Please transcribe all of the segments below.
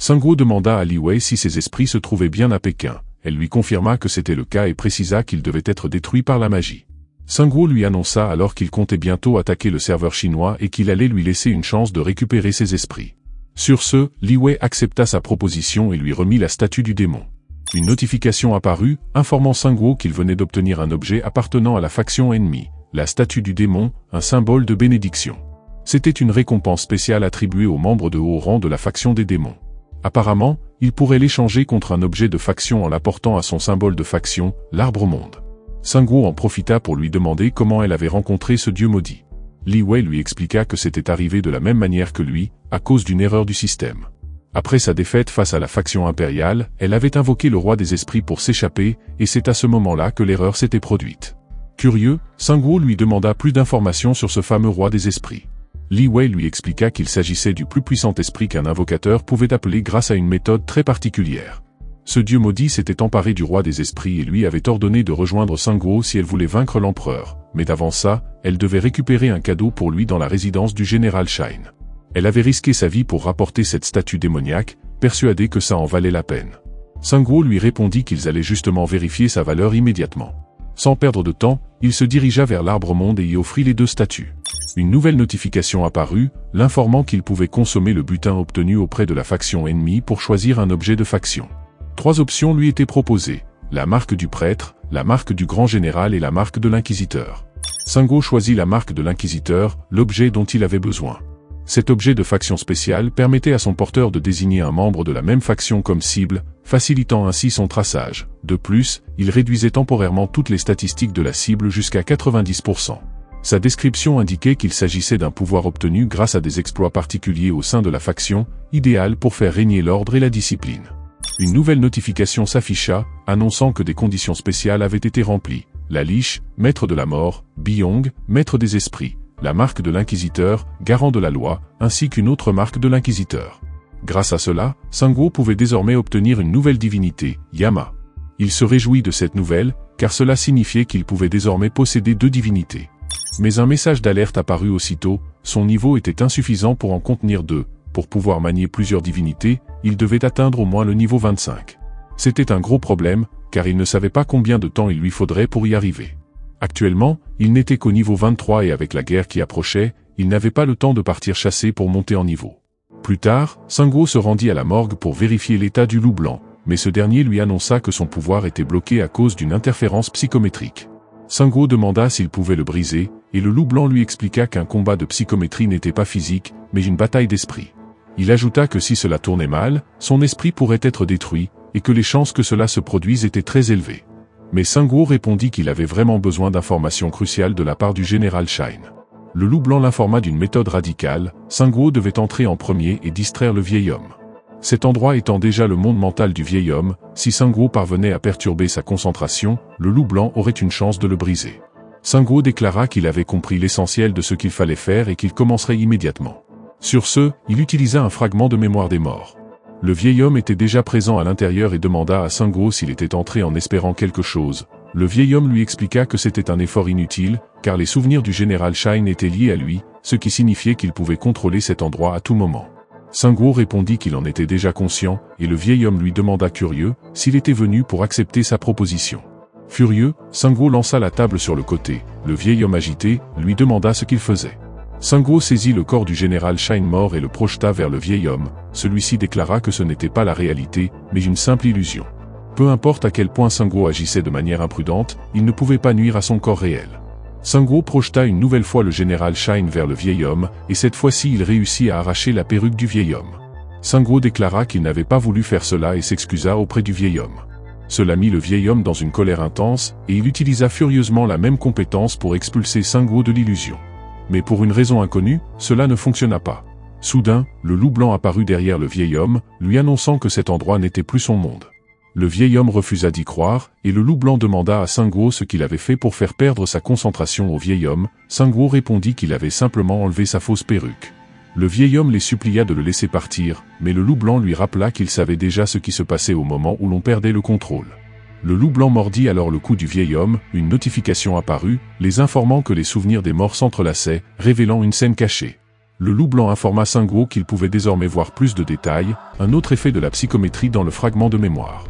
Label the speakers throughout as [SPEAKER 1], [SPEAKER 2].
[SPEAKER 1] Sungwoo demanda à Li Wei si ses esprits se trouvaient bien à Pékin. Elle lui confirma que c'était le cas et précisa qu'ils devaient être détruits par la magie. Sungwoo lui annonça alors qu'il comptait bientôt attaquer le serveur chinois et qu'il allait lui laisser une chance de récupérer ses esprits. Sur ce, Li Wei accepta sa proposition et lui remit la statue du démon. Une notification apparut, informant Sungwoo qu'il venait d'obtenir un objet appartenant à la faction ennemie, la statue du démon, un symbole de bénédiction. C'était une récompense spéciale attribuée aux membres de haut rang de la faction des démons. Apparemment, il pourrait l'échanger contre un objet de faction en l'apportant à son symbole de faction, l'arbre-monde. Sungwoo en profita pour lui demander comment elle avait rencontré ce dieu maudit. Li Wei lui expliqua que c'était arrivé de la même manière que lui, à cause d'une erreur du système. Après sa défaite face à la faction impériale, elle avait invoqué le roi des esprits pour s'échapper, et c'est à ce moment-là que l'erreur s'était produite. Curieux, Sungwoo lui demanda plus d'informations sur ce fameux roi des esprits. Li Wei lui expliqua qu'il s'agissait du plus puissant esprit qu'un invocateur pouvait appeler grâce à une méthode très particulière. Ce dieu maudit s'était emparé du roi des esprits et lui avait ordonné de rejoindre Sungwoo si elle voulait vaincre l'empereur, mais avant ça, elle devait récupérer un cadeau pour lui dans la résidence du général Shine. Elle avait risqué sa vie pour rapporter cette statue démoniaque, persuadée que ça en valait la peine. Sungwoo lui répondit qu'ils allaient justement vérifier sa valeur immédiatement. Sans perdre de temps, il se dirigea vers l'arbre-monde et y offrit les deux statues. Une nouvelle notification apparut, l'informant qu'il pouvait consommer le butin obtenu auprès de la faction ennemie pour choisir un objet de faction. 3 options lui étaient proposées, la marque du prêtre, la marque du grand général et la marque de l'inquisiteur. Sungwoo choisit la marque de l'inquisiteur, l'objet dont il avait besoin. Cet objet de faction spéciale permettait à son porteur de désigner un membre de la même faction comme cible, facilitant ainsi son traçage. De plus, il réduisait temporairement toutes les statistiques de la cible jusqu'à 90%. Sa description indiquait qu'il s'agissait d'un pouvoir obtenu grâce à des exploits particuliers au sein de la faction, idéal pour faire régner l'ordre et la discipline. Une nouvelle notification s'afficha, annonçant que des conditions spéciales avaient été remplies. La liche, maître de la mort, Byong, maître des esprits, la marque de l'inquisiteur, garant de la loi, ainsi qu'une autre marque de l'inquisiteur. Grâce à cela, Sungwoo pouvait désormais obtenir une nouvelle divinité, Yama. Il se réjouit de cette nouvelle, car cela signifiait qu'il pouvait désormais posséder 2 divinités. Mais un message d'alerte apparut aussitôt, son niveau était insuffisant pour en contenir 2. Pour pouvoir manier plusieurs divinités, il devait atteindre au moins le niveau 25. C'était un gros problème, car il ne savait pas combien de temps il lui faudrait pour y arriver. Actuellement, il n'était qu'au niveau 23 et avec la guerre qui approchait, il n'avait pas le temps de partir chasser pour monter en niveau. Plus tard, Sungwoo se rendit à la morgue pour vérifier l'état du loup blanc, mais ce dernier lui annonça que son pouvoir était bloqué à cause d'une interférence psychométrique. Sungwoo demanda s'il pouvait le briser, et le loup blanc lui expliqua qu'un combat de psychométrie n'était pas physique, mais une bataille d'esprit. Il ajouta que si cela tournait mal, son esprit pourrait être détruit, et que les chances que cela se produise étaient très élevées. Mais Sungwoo répondit qu'il avait vraiment besoin d'informations cruciales de la part du général Shine. Le loup blanc l'informa d'une méthode radicale, Sungwoo devait entrer en premier et distraire le vieil homme. Cet endroit étant déjà le monde mental du vieil homme, si Sungwoo parvenait à perturber sa concentration, le loup blanc aurait une chance de le briser. Sungwoo déclara qu'il avait compris l'essentiel de ce qu'il fallait faire et qu'il commencerait immédiatement. Sur ce, il utilisa un fragment de mémoire des morts. Le vieil homme était déjà présent à l'intérieur et demanda à Sungwoo s'il était entré en espérant quelque chose. Le vieil homme lui expliqua que c'était un effort inutile, car les souvenirs du général Shine étaient liés à lui, ce qui signifiait qu'il pouvait contrôler cet endroit à tout moment. Sungwoo répondit qu'il en était déjà conscient, et le vieil homme lui demanda curieux, s'il était venu pour accepter sa proposition. Furieux, Sungwoo lança la table sur le côté. Le vieil homme agité, lui demanda ce qu'il faisait. Sungwoo saisit le corps du général Shine mort et le projeta vers le vieil homme. Celui-ci déclara que ce n'était pas la réalité, mais une simple illusion. Peu importe à quel point Sungwoo agissait de manière imprudente, il ne pouvait pas nuire à son corps réel. Sungwoo projeta une nouvelle fois le général Shine vers le vieil homme, et cette fois-ci il réussit à arracher la perruque du vieil homme. Sungwoo déclara qu'il n'avait pas voulu faire cela et s'excusa auprès du vieil homme. Cela mit le vieil homme dans une colère intense, et il utilisa furieusement la même compétence pour expulser Sungwoo de l'illusion. Mais pour une raison inconnue, cela ne fonctionna pas. Soudain, le loup blanc apparut derrière le vieil homme, lui annonçant que cet endroit n'était plus son monde. Le vieil homme refusa d'y croire, et le loup blanc demanda à Sungwoo ce qu'il avait fait pour faire perdre sa concentration au vieil homme. Sungwoo répondit qu'il avait simplement enlevé sa fausse perruque. Le vieil homme les supplia de le laisser partir, mais le loup blanc lui rappela qu'il savait déjà ce qui se passait au moment où l'on perdait le contrôle. Le loup blanc mordit alors le cou du vieil homme, une notification apparut, les informant que les souvenirs des morts s'entrelaçaient, révélant une scène cachée. Le loup blanc informa Sungwoo qu'il pouvait désormais voir plus de détails, un autre effet de la psychométrie dans le fragment de mémoire.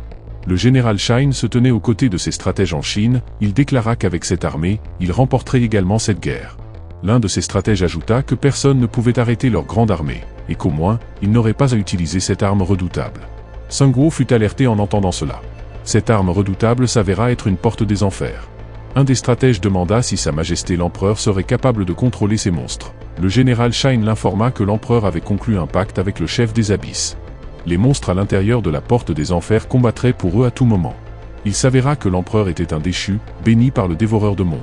[SPEAKER 1] Le général Shine se tenait aux côtés de ses stratèges en Chine, il déclara qu'avec cette armée, il remporterait également cette guerre. L'un de ses stratèges ajouta que personne ne pouvait arrêter leur grande armée, et qu'au moins, ils n'auraient pas à utiliser cette arme redoutable. Sungwoo fut alerté en entendant cela. Cette arme redoutable s'avéra être une porte des enfers. Un des stratèges demanda si Sa Majesté l'Empereur serait capable de contrôler ces monstres. Le général Shine l'informa que l'Empereur avait conclu un pacte avec le chef des abysses. Les monstres à l'intérieur de la porte des enfers combattraient pour eux à tout moment. Il s'avéra que l'Empereur était un déchu, béni par le dévoreur de mondes.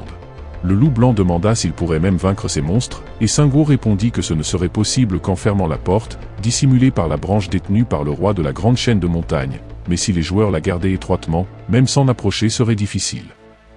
[SPEAKER 1] Le loup blanc demanda s'il pourrait même vaincre ces monstres, et Sungwoo répondit que ce ne serait possible qu'en fermant la porte, dissimulée par la branche détenue par le roi de la grande chaîne de montagnes, mais si les joueurs la gardaient étroitement, même s'en approcher serait difficile.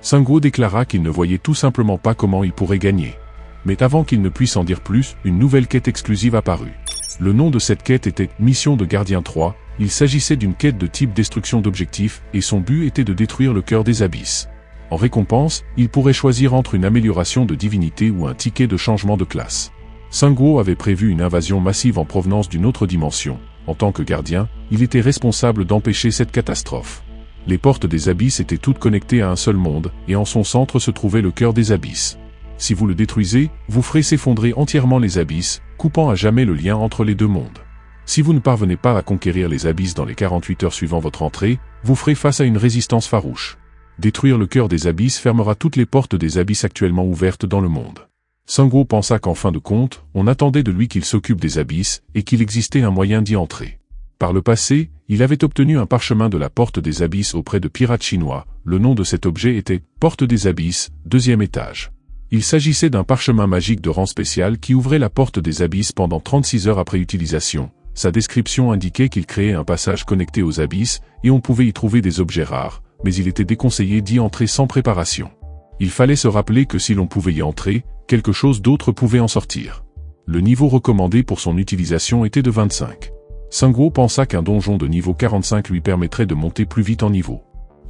[SPEAKER 1] Sungwoo déclara qu'il ne voyait tout simplement pas comment il pourrait gagner. Mais avant qu'il ne puisse en dire plus, une nouvelle quête exclusive apparut. Le nom de cette quête était « Mission de Gardien 3 », il s'agissait d'une quête de type destruction d'objectifs, et son but était de détruire le cœur des abysses. En récompense, il pourrait choisir entre une amélioration de divinité ou un ticket de changement de classe. Sungwoo avait prévu une invasion massive en provenance d'une autre dimension. En tant que gardien, il était responsable d'empêcher cette catastrophe. Les portes des abysses étaient toutes connectées à un seul monde, et en son centre se trouvait le cœur des abysses. Si vous le détruisez, vous ferez s'effondrer entièrement les abysses, coupant à jamais le lien entre les deux mondes. Si vous ne parvenez pas à conquérir les abysses dans les 48 heures suivant votre entrée, vous ferez face à une résistance farouche. Détruire le cœur des abysses fermera toutes les portes des abysses actuellement ouvertes dans le monde. Sungwoo pensa qu'en fin de compte, on attendait de lui qu'il s'occupe des abysses, et qu'il existait un moyen d'y entrer. Par le passé, il avait obtenu un parchemin de la porte des abysses auprès de pirates chinois, le nom de cet objet était « Porte des abysses, 2e étage ». Il s'agissait d'un parchemin magique de rang spécial qui ouvrait la porte des abysses pendant 36 heures après utilisation. Sa description indiquait qu'il créait un passage connecté aux abysses, et on pouvait y trouver des objets rares, mais il était déconseillé d'y entrer sans préparation. Il fallait se rappeler que si l'on pouvait y entrer, quelque chose d'autre pouvait en sortir. Le niveau recommandé pour son utilisation était de 25. Sungwoo pensa qu'un donjon de niveau 45 lui permettrait de monter plus vite en niveau.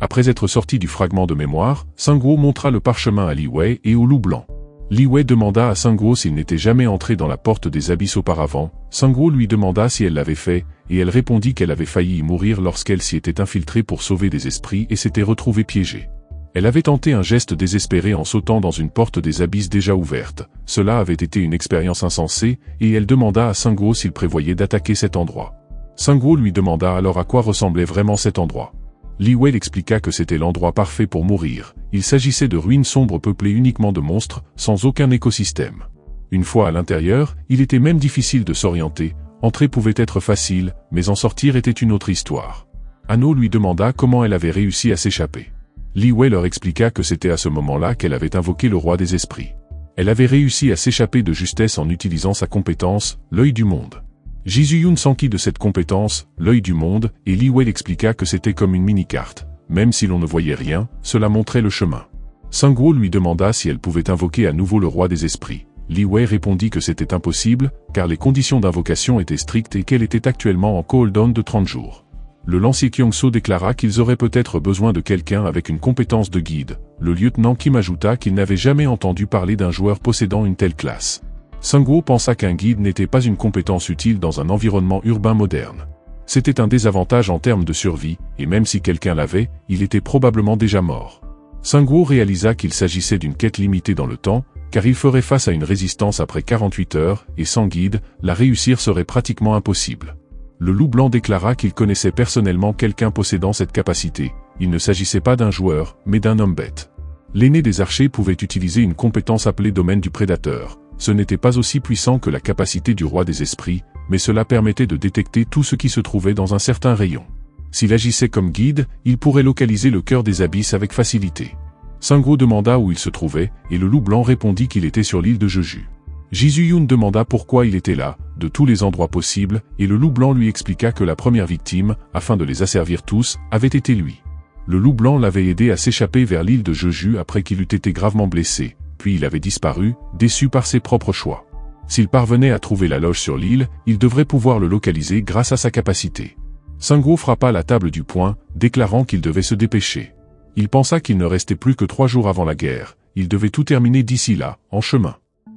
[SPEAKER 1] Après être sorti du fragment de mémoire, Sungwoo montra le parchemin à Li Wei et au loup blanc. Li Wei demanda à Sungwoo s'il n'était jamais entré dans la porte des abysses auparavant. Sungwoo lui demanda si elle l'avait fait, et elle répondit qu'elle avait failli y mourir lorsqu'elle s'y était infiltrée pour sauver des esprits et s'était retrouvée piégée. Elle avait tenté un geste désespéré en sautant dans une porte des abysses déjà ouverte. Cela avait été une expérience insensée, et elle demanda à Sungwoo s'il prévoyait d'attaquer cet endroit. Sungwoo lui demanda alors à quoi ressemblait vraiment cet endroit. Li Wei expliqua que c'était l'endroit parfait pour mourir. Il s'agissait de ruines sombres peuplées uniquement de monstres, sans aucun écosystème. Une fois à l'intérieur, il était même difficile de s'orienter. Entrer pouvait être facile, mais en sortir était une autre histoire. Anno lui demanda comment elle avait réussi à s'échapper. Li Wei leur expliqua que c'était à ce moment-là qu'elle avait invoqué le roi des esprits. Elle avait réussi à s'échapper de justesse en utilisant sa compétence, l'œil du monde. Jisoo-yun s'enquit de cette compétence, l'œil du monde, et Li Wei expliqua que c'était comme une mini-carte. Même si l'on ne voyait rien, cela montrait le chemin. Sungwoo lui demanda si elle pouvait invoquer à nouveau le roi des esprits. Li Wei répondit que c'était impossible, car les conditions d'invocation étaient strictes et qu'elle était actuellement en cooldown de 30 jours. Le lancier Kyongso déclara qu'ils auraient peut-être besoin de quelqu'un avec une compétence de guide. Le lieutenant Kim ajouta qu'il n'avait jamais entendu parler d'un joueur possédant une telle classe. Sungwoo pensa qu'un guide n'était pas une compétence utile dans un environnement urbain moderne. C'était un désavantage en termes de survie, et même si quelqu'un l'avait, il était probablement déjà mort. Sungwoo réalisa qu'il s'agissait d'une quête limitée dans le temps, car il ferait face à une résistance après 48 heures, et sans guide, la réussir serait pratiquement impossible. Le loup blanc déclara qu'il connaissait personnellement quelqu'un possédant cette capacité. Il ne s'agissait pas d'un joueur, mais d'un homme-bête. L'aîné des archers pouvait utiliser une compétence appelée domaine du prédateur. Ce n'était pas aussi puissant que la capacité du roi des esprits, mais cela permettait de détecter tout ce qui se trouvait dans un certain rayon. S'il agissait comme guide, il pourrait localiser le cœur des abysses avec facilité. Sungwoo demanda où il se trouvait, et le loup blanc répondit qu'il était sur l'île de Jeju. Jisoo-yun demanda pourquoi il était là, de tous les endroits possibles, et le loup blanc lui expliqua que la première victime, afin de les asservir tous, avait été lui. Le loup blanc l'avait aidé à s'échapper vers l'île de Jeju après qu'il eût été gravement blessé. Puis il avait disparu, déçu par ses propres choix. S'il parvenait à trouver la loge sur l'île, il devrait pouvoir le localiser grâce à sa capacité. Sungwoo frappa la table du poing, déclarant qu'il devait se dépêcher. Il pensa qu'il ne restait plus que 3 jours avant la guerre, il devait tout terminer d'ici là, en chemin.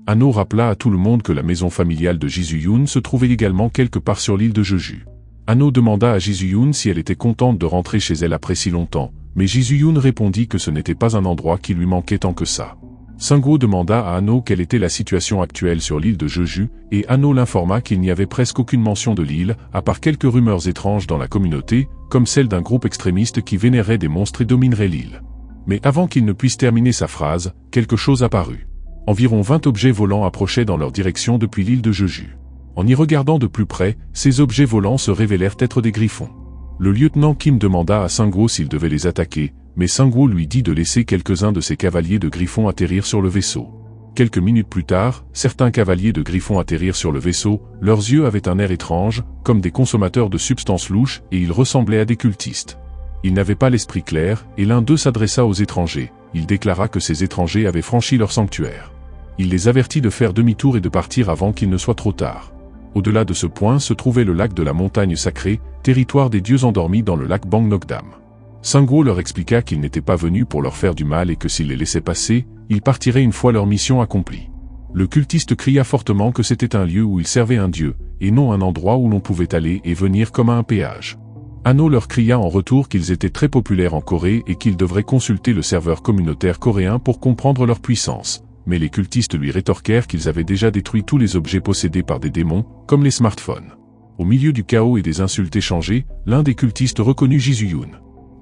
[SPEAKER 1] Hanno rappela à tout le monde que la maison familiale de Ji-Yoon se trouvait également quelque part sur l'île de Jeju. Hanno demanda à Ji-Yoon si elle était contente de rentrer chez elle après si longtemps, mais Ji-Yoon répondit que ce n'était pas un endroit qui lui manquait tant que ça. Sungwoo demanda à Hanno quelle était la situation actuelle sur l'île de Jeju, et Hanno l'informa qu'il n'y avait presque aucune mention de l'île, à part quelques rumeurs étranges dans la communauté, comme celle d'un groupe extrémiste qui vénérait des monstres et dominerait l'île. Mais avant qu'il ne puisse terminer sa phrase, quelque chose apparut. Environ 20 objets volants approchaient dans leur direction depuis l'île de Jeju. En y regardant de plus près, ces objets volants se révélèrent être des griffons. Le lieutenant Kim demanda à Sungwoo s'il devait les attaquer, mais Sungwoo lui dit de laisser quelques-uns de ses cavaliers de griffons atterrir sur le vaisseau. Quelques minutes plus tard, certains cavaliers de griffons atterrirent sur le vaisseau, leurs yeux avaient un air étrange, comme des consommateurs de substances louches, et ils ressemblaient à des cultistes. Ils n'avaient pas l'esprit clair, et l'un d'eux s'adressa aux étrangers. Il déclara que ces étrangers avaient franchi leur sanctuaire. Il les avertit de faire demi-tour et de partir avant qu'il ne soit trop tard. Au-delà de ce point se trouvait le lac de la montagne sacrée, territoire des dieux endormis dans le lac Bangnokdam. Sungwoo leur expliqua qu'il n'était pas venu pour leur faire du mal et que s'ils les laissaient passer, ils partiraient une fois leur mission accomplie. Le cultiste cria fortement que c'était un lieu où il servait un dieu, et non un endroit où l'on pouvait aller et venir comme à un péage. Hanno leur cria en retour qu'ils étaient très populaires en Corée et qu'ils devraient consulter le serveur communautaire coréen pour comprendre leur puissance. Mais les cultistes lui rétorquèrent qu'ils avaient déjà détruit tous les objets possédés par des démons, comme les smartphones. Au milieu du chaos et des insultes échangées, l'un des cultistes reconnut Ji-Yoon.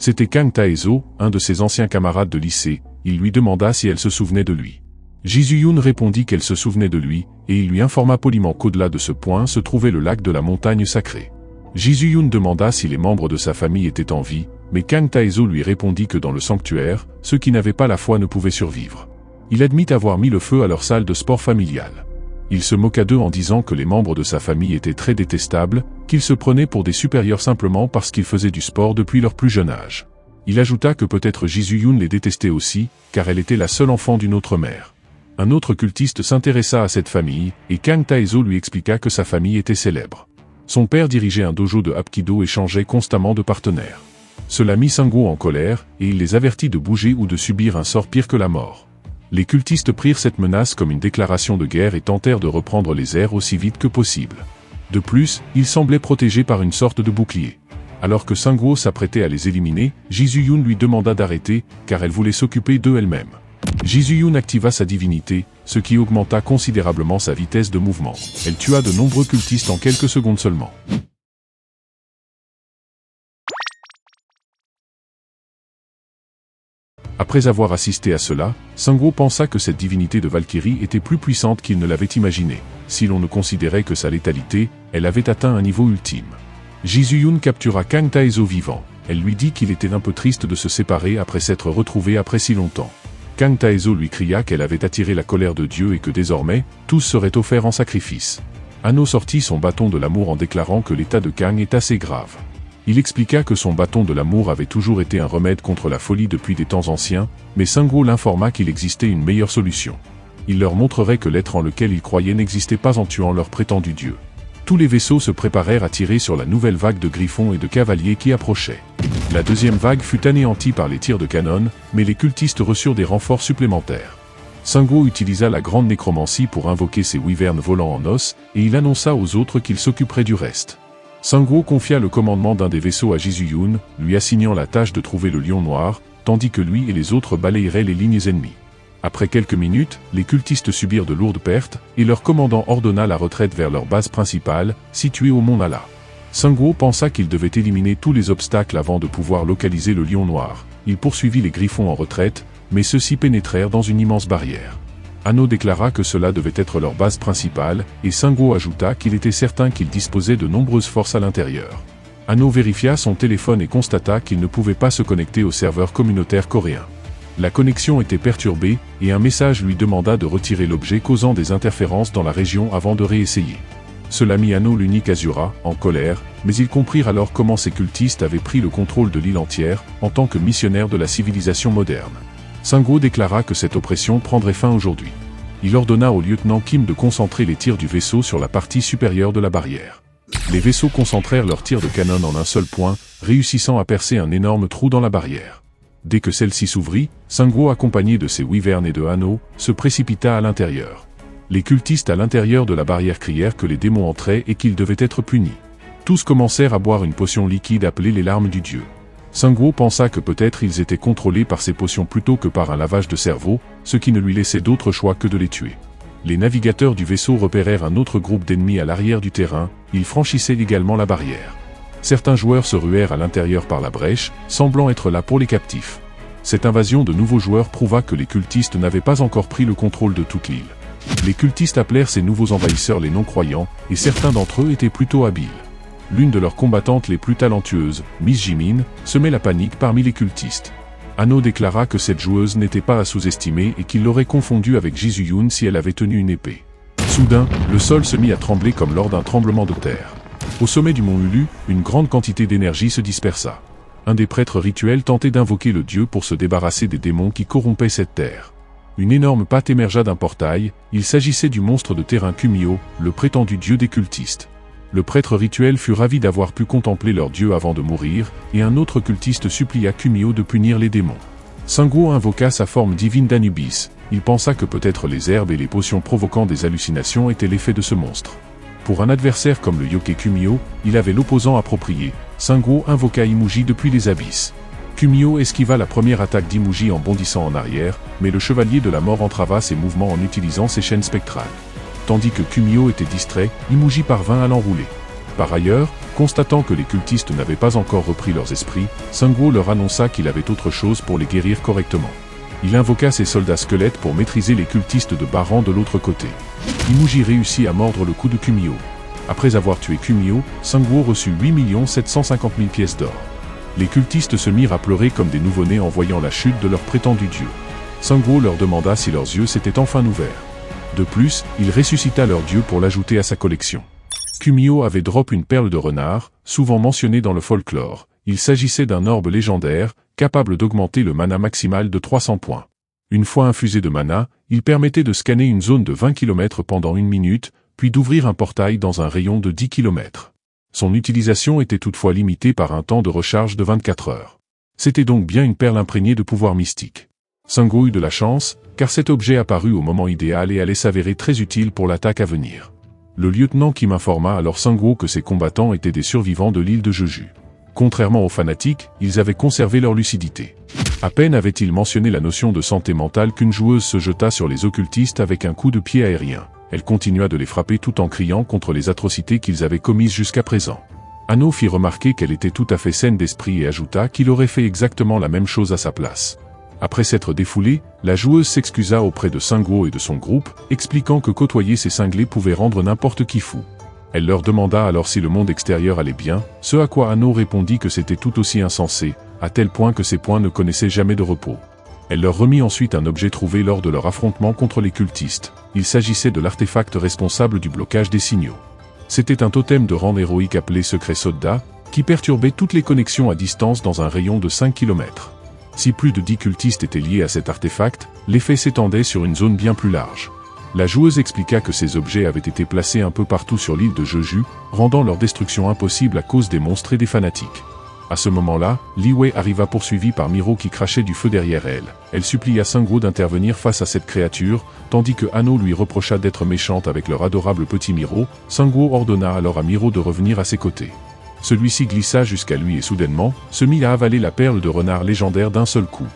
[SPEAKER 1] C'était Kang Tae-zo, un de ses anciens camarades de lycée. Il lui demanda si elle se souvenait de lui. Ji-Yoon répondit qu'elle se souvenait de lui, et il lui informa poliment qu'au-delà de ce point se trouvait le lac de la montagne sacrée. Ji-Yoon demanda si les membres de sa famille étaient en vie, mais Kang Tae-zo lui répondit que dans le sanctuaire, ceux qui n'avaient pas la foi ne pouvaient survivre. Il admit avoir mis le feu à leur salle de sport familiale. Il se moqua d'eux en disant que les membres de sa famille étaient très détestables, qu'ils se prenaient pour des supérieurs simplement parce qu'ils faisaient du sport depuis leur plus jeune âge. Il ajouta que peut-être Ji-Yoon les détestait aussi, car elle était la seule enfant d'une autre mère. Un autre cultiste s'intéressa à cette famille, et Kang Tae-zo lui expliqua que sa famille était célèbre. Son père dirigeait un dojo de Hapkido et changeait constamment de partenaire. Cela mit Sungwoo en colère, et il les avertit de bouger ou de subir un sort pire que la mort. Les cultistes prirent cette menace comme une déclaration de guerre et tentèrent de reprendre les airs aussi vite que possible. De plus, ils semblaient protégés par une sorte de bouclier. Alors que Sungwoo s'apprêtait à les éliminer, Ji-Yoon lui demanda d'arrêter, car elle voulait s'occuper d'eux elle-même. Ji-Yoon activa sa divinité, ce qui augmenta considérablement sa vitesse de mouvement. Elle tua de nombreux cultistes en quelques secondes seulement. Après avoir assisté à cela, Sungwoo pensa que cette divinité de Valkyrie était plus puissante qu'il ne l'avait imaginé. Si l'on ne considérait que sa létalité, elle avait atteint un niveau ultime. Ji-Yoon captura Kang Tae-zo vivant. Elle lui dit qu'il était un peu triste de se séparer après s'être retrouvé après si longtemps. Kang Tae-zo lui cria qu'elle avait attiré la colère de Dieu et que désormais, tous seraient offerts en sacrifice. Hanno sortit son bâton de l'amour en déclarant que l'état de Kang est assez grave. Il expliqua que son bâton de l'amour avait toujours été un remède contre la folie depuis des temps anciens, mais Sungwoo l'informa qu'il existait une meilleure solution. Il leur montrerait que l'être en lequel ils croyaient n'existait pas en tuant leur prétendu dieu. Tous les vaisseaux se préparèrent à tirer sur la nouvelle vague de griffons et de cavaliers qui approchait. La deuxième vague fut anéantie par les tirs de canon, mais les cultistes reçurent des renforts supplémentaires. Sungwoo utilisa la grande nécromancie pour invoquer ses wyvernes volants en os, et il annonça aux autres qu'il s'occuperait du reste. Sungwoo confia le commandement d'un des vaisseaux à Ji-Yoon, lui assignant la tâche de trouver le lion noir, tandis que lui et les autres balayeraient les lignes ennemies. Après quelques minutes, les cultistes subirent de lourdes pertes, et leur commandant ordonna la retraite vers leur base principale, située au mont Nala. Sungwoo pensa qu'il devait éliminer tous les obstacles avant de pouvoir localiser le lion noir. Il poursuivit les griffons en retraite, mais ceux-ci pénétrèrent dans une immense barrière. Hanno déclara que cela devait être leur base principale, et Sungwoo ajouta qu'il était certain qu'ils disposaient de nombreuses forces à l'intérieur. Hanno vérifia son téléphone et constata qu'il ne pouvait pas se connecter au serveur communautaire coréen. La connexion était perturbée, et un message lui demanda de retirer l'objet causant des interférences dans la région avant de réessayer. Cela mit Hanno l'unique Azura en colère, mais ils comprirent alors comment ces cultistes avaient pris le contrôle de l'île entière, en tant que missionnaires de la civilisation moderne. Sungwoo déclara que cette oppression prendrait fin aujourd'hui. Il ordonna au lieutenant Kim de concentrer les tirs du vaisseau sur la partie supérieure de la barrière. Les vaisseaux concentrèrent leurs tirs de canon en un seul point, réussissant à percer un énorme trou dans la barrière. Dès que celle-ci s'ouvrit, Sungwoo accompagné de ses wyvernes et de Hanno, se précipita à l'intérieur. Les cultistes à l'intérieur de la barrière crièrent que les démons entraient et qu'ils devaient être punis. Tous commencèrent à boire une potion liquide appelée les larmes du dieu. Sungwoo pensa que peut-être ils étaient contrôlés par ces potions plutôt que par un lavage de cerveau, ce qui ne lui laissait d'autre choix que de les tuer. Les navigateurs du vaisseau repérèrent un autre groupe d'ennemis à l'arrière du terrain, ils franchissaient également la barrière. Certains joueurs se ruèrent à l'intérieur par la brèche, semblant être là pour les captifs. Cette invasion de nouveaux joueurs prouva que les cultistes n'avaient pas encore pris le contrôle de toute l'île. Les cultistes appelèrent ces nouveaux envahisseurs les non-croyants, et certains d'entre eux étaient plutôt habiles. L'une de leurs combattantes les plus talentueuses, Miss Jimin, semait la panique parmi les cultistes. Ano déclara que cette joueuse n'était pas à sous-estimer et qu'il l'aurait confondue avec Jisoo-yoon si elle avait tenu une épée. Soudain, le sol se mit à trembler comme lors d'un tremblement de terre. Au sommet du mont Ulu, une grande quantité d'énergie se dispersa. Un des prêtres rituels tentait d'invoquer le dieu pour se débarrasser des démons qui corrompaient cette terre. Une énorme patte émergea d'un portail, il s'agissait du monstre de terrain Kumio, le prétendu dieu des cultistes. Le prêtre rituel fut ravi d'avoir pu contempler leur dieu avant de mourir, et un autre cultiste supplia Kumio de punir les démons. Sungwoo invoqua sa forme divine d'Anubis, il pensa que peut-être les herbes et les potions provoquant des hallucinations étaient l'effet de ce monstre. Pour un adversaire comme le Yokai Kumio, il avait l'opposant approprié, Sungwoo invoqua Imuji depuis les abysses. Kumio esquiva la première attaque d'Imuji en bondissant en arrière, mais le chevalier de la mort entrava ses mouvements en utilisant ses chaînes spectrales. Tandis que Kumio était distrait, Imuji parvint à l'enrouler. Par ailleurs, constatant que les cultistes n'avaient pas encore repris leurs esprits, Sungwoo leur annonça qu'il avait autre chose pour les guérir correctement. Il invoqua ses soldats squelettes pour maîtriser les cultistes de bas rang de l'autre côté. Imuji réussit à mordre le cou de Kumio. Après avoir tué Kumio, Sungwoo reçut 8 750 000 pièces d'or. Les cultistes se mirent à pleurer comme des nouveau-nés en voyant la chute de leur prétendu dieu. Sungwoo leur demanda si leurs yeux s'étaient enfin ouverts. De plus, il ressuscita leur dieu pour l'ajouter à sa collection. Kumio avait drop une perle de renard, souvent mentionnée dans le folklore. Il s'agissait d'un orbe légendaire, capable d'augmenter le mana maximal de 300 points. Une fois infusé de mana, il permettait de scanner une zone de 20 km pendant 1 minute, puis d'ouvrir un portail dans un rayon de 10 km. Son utilisation était toutefois limitée par un temps de recharge de 24 heures. C'était donc bien une perle imprégnée de pouvoir mystique. Sungwoo eut de la chance, car cet objet apparut au moment idéal et allait s'avérer très utile pour l'attaque à venir. Le lieutenant Kim informa alors Sungwoo que ses combattants étaient des survivants de l'île de Jeju. Contrairement aux fanatiques, ils avaient conservé leur lucidité. À peine avait-il mentionné la notion de santé mentale qu'une joueuse se jeta sur les occultistes avec un coup de pied aérien. Elle continua de les frapper tout en criant contre les atrocités qu'ils avaient commises jusqu'à présent. Ano fit remarquer qu'elle était tout à fait saine d'esprit et ajouta qu'il aurait fait exactement la même chose à sa place. Après s'être défoulée, la joueuse s'excusa auprès de Sungwoo et de son groupe, expliquant que côtoyer ces cinglés pouvait rendre n'importe qui fou. Elle leur demanda alors si le monde extérieur allait bien, ce à quoi Ano répondit que c'était tout aussi insensé, à tel point que ses poings ne connaissaient jamais de repos. Elle leur remit ensuite un objet trouvé lors de leur affrontement contre les cultistes. Il s'agissait de l'artefact responsable du blocage des signaux. C'était un totem de rang héroïque appelé Secret Sodda, qui perturbait toutes les connexions à distance dans un rayon de 5 km. Si plus de 10 cultistes étaient liés à cet artefact, l'effet s'étendait sur une zone bien plus large. La joueuse expliqua que ces objets avaient été placés un peu partout sur l'île de Jeju, rendant leur destruction impossible à cause des monstres et des fanatiques. À ce moment-là, Li Wei arriva poursuivie par Miro qui crachait du feu derrière elle. Elle supplia Sungwoo d'intervenir face à cette créature, tandis que Ano lui reprocha d'être méchante avec leur adorable petit Miro. Sungwoo ordonna alors à Miro de revenir à ses côtés. Celui-ci glissa jusqu'à lui et soudainement, se mit à avaler la perle de renard légendaire d'un seul coup.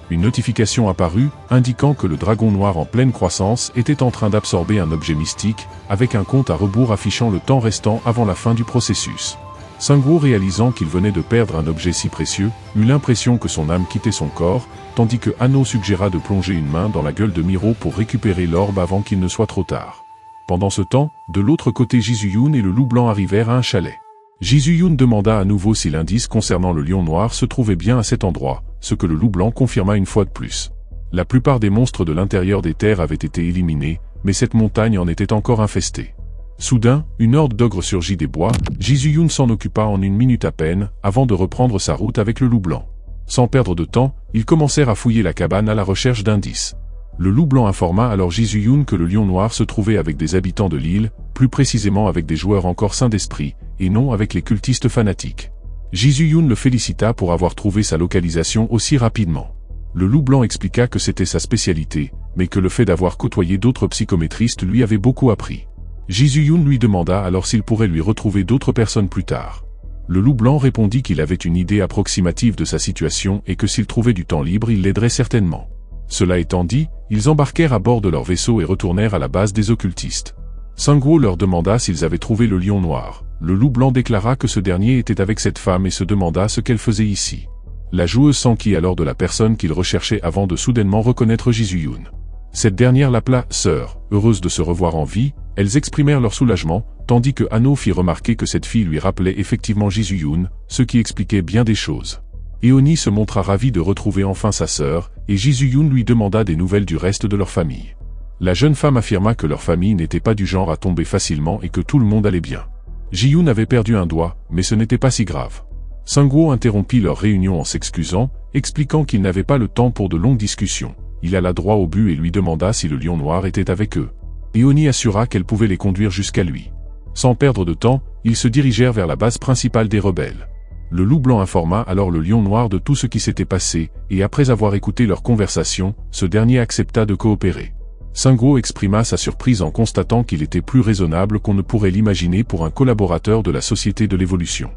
[SPEAKER 1] Une notification apparut, indiquant que le dragon noir en pleine croissance était en train d'absorber un objet mystique, avec un compte à rebours affichant le temps restant avant la fin du processus. Sungwoo, réalisant qu'il venait de perdre un objet si précieux, eut l'impression que son âme quittait son corps, tandis que Ano suggéra de plonger une main dans la gueule de Miro pour récupérer l'orbe avant qu'il ne soit trop tard. Pendant ce temps, de l'autre côté Jisoo-yoon et le loup blanc arrivèrent à un chalet. Jisoo-yoon demanda à nouveau si l'indice concernant le lion noir se trouvait bien à cet endroit, ce que le loup blanc confirma une fois de plus. La plupart des monstres de l'intérieur des terres avaient été éliminés, mais cette montagne en était encore infestée. Soudain, une horde d'ogres surgit des bois, Jisoo-yoon s'en occupa en 1 minute à peine, avant de reprendre sa route avec le loup blanc. Sans perdre de temps, ils commencèrent à fouiller la cabane à la recherche d'indices. Le loup blanc informa alors Jisoo-yoon que le lion noir se trouvait avec des habitants de l'île, plus précisément avec des joueurs encore sains d'esprit, et non avec les cultistes fanatiques. Jisoo-yoon le félicita pour avoir trouvé sa localisation aussi rapidement. Le loup blanc expliqua que c'était sa spécialité, mais que le fait d'avoir côtoyé d'autres psychométristes lui avait beaucoup appris. Ji-Yoon lui demanda alors s'il pourrait lui retrouver d'autres personnes plus tard. Le loup blanc répondit qu'il avait une idée approximative de sa situation et que s'il trouvait du temps libre il l'aiderait certainement. Cela étant dit, ils embarquèrent à bord de leur vaisseau et retournèrent à la base des occultistes. Sang-woo leur demanda s'ils avaient trouvé le lion noir. Le loup blanc déclara que ce dernier était avec cette femme et se demanda ce qu'elle faisait ici. La joueuse s'enquit alors de la personne qu'il recherchait avant de soudainement reconnaître Ji-Yoon. Cette dernière l'appela « sœur », heureuse de se revoir en vie. Elles exprimèrent leur soulagement, tandis que Hanno fit remarquer que cette fille lui rappelait effectivement Ji-Yoon, ce qui expliquait bien des choses. Eoni se montra ravie de retrouver enfin sa sœur, et Ji-Yoon lui demanda des nouvelles du reste de leur famille. La jeune femme affirma que leur famille n'était pas du genre à tomber facilement et que tout le monde allait bien. Ji-Yoon avait perdu un doigt, mais ce n'était pas si grave. Sang-woo interrompit leur réunion en s'excusant, expliquant qu'il n'avait pas le temps pour de longues discussions. Il alla droit au but et lui demanda si le lion noir était avec eux. Eoni assura qu'elle pouvait les conduire jusqu'à lui. Sans perdre de temps, ils se dirigèrent vers la base principale des rebelles. Le loup blanc informa alors le lion noir de tout ce qui s'était passé, et après avoir écouté leur conversation, ce dernier accepta de coopérer. Sang-woo exprima sa surprise en constatant qu'il était plus raisonnable qu'on ne pourrait l'imaginer pour un collaborateur de la Société de l'Évolution.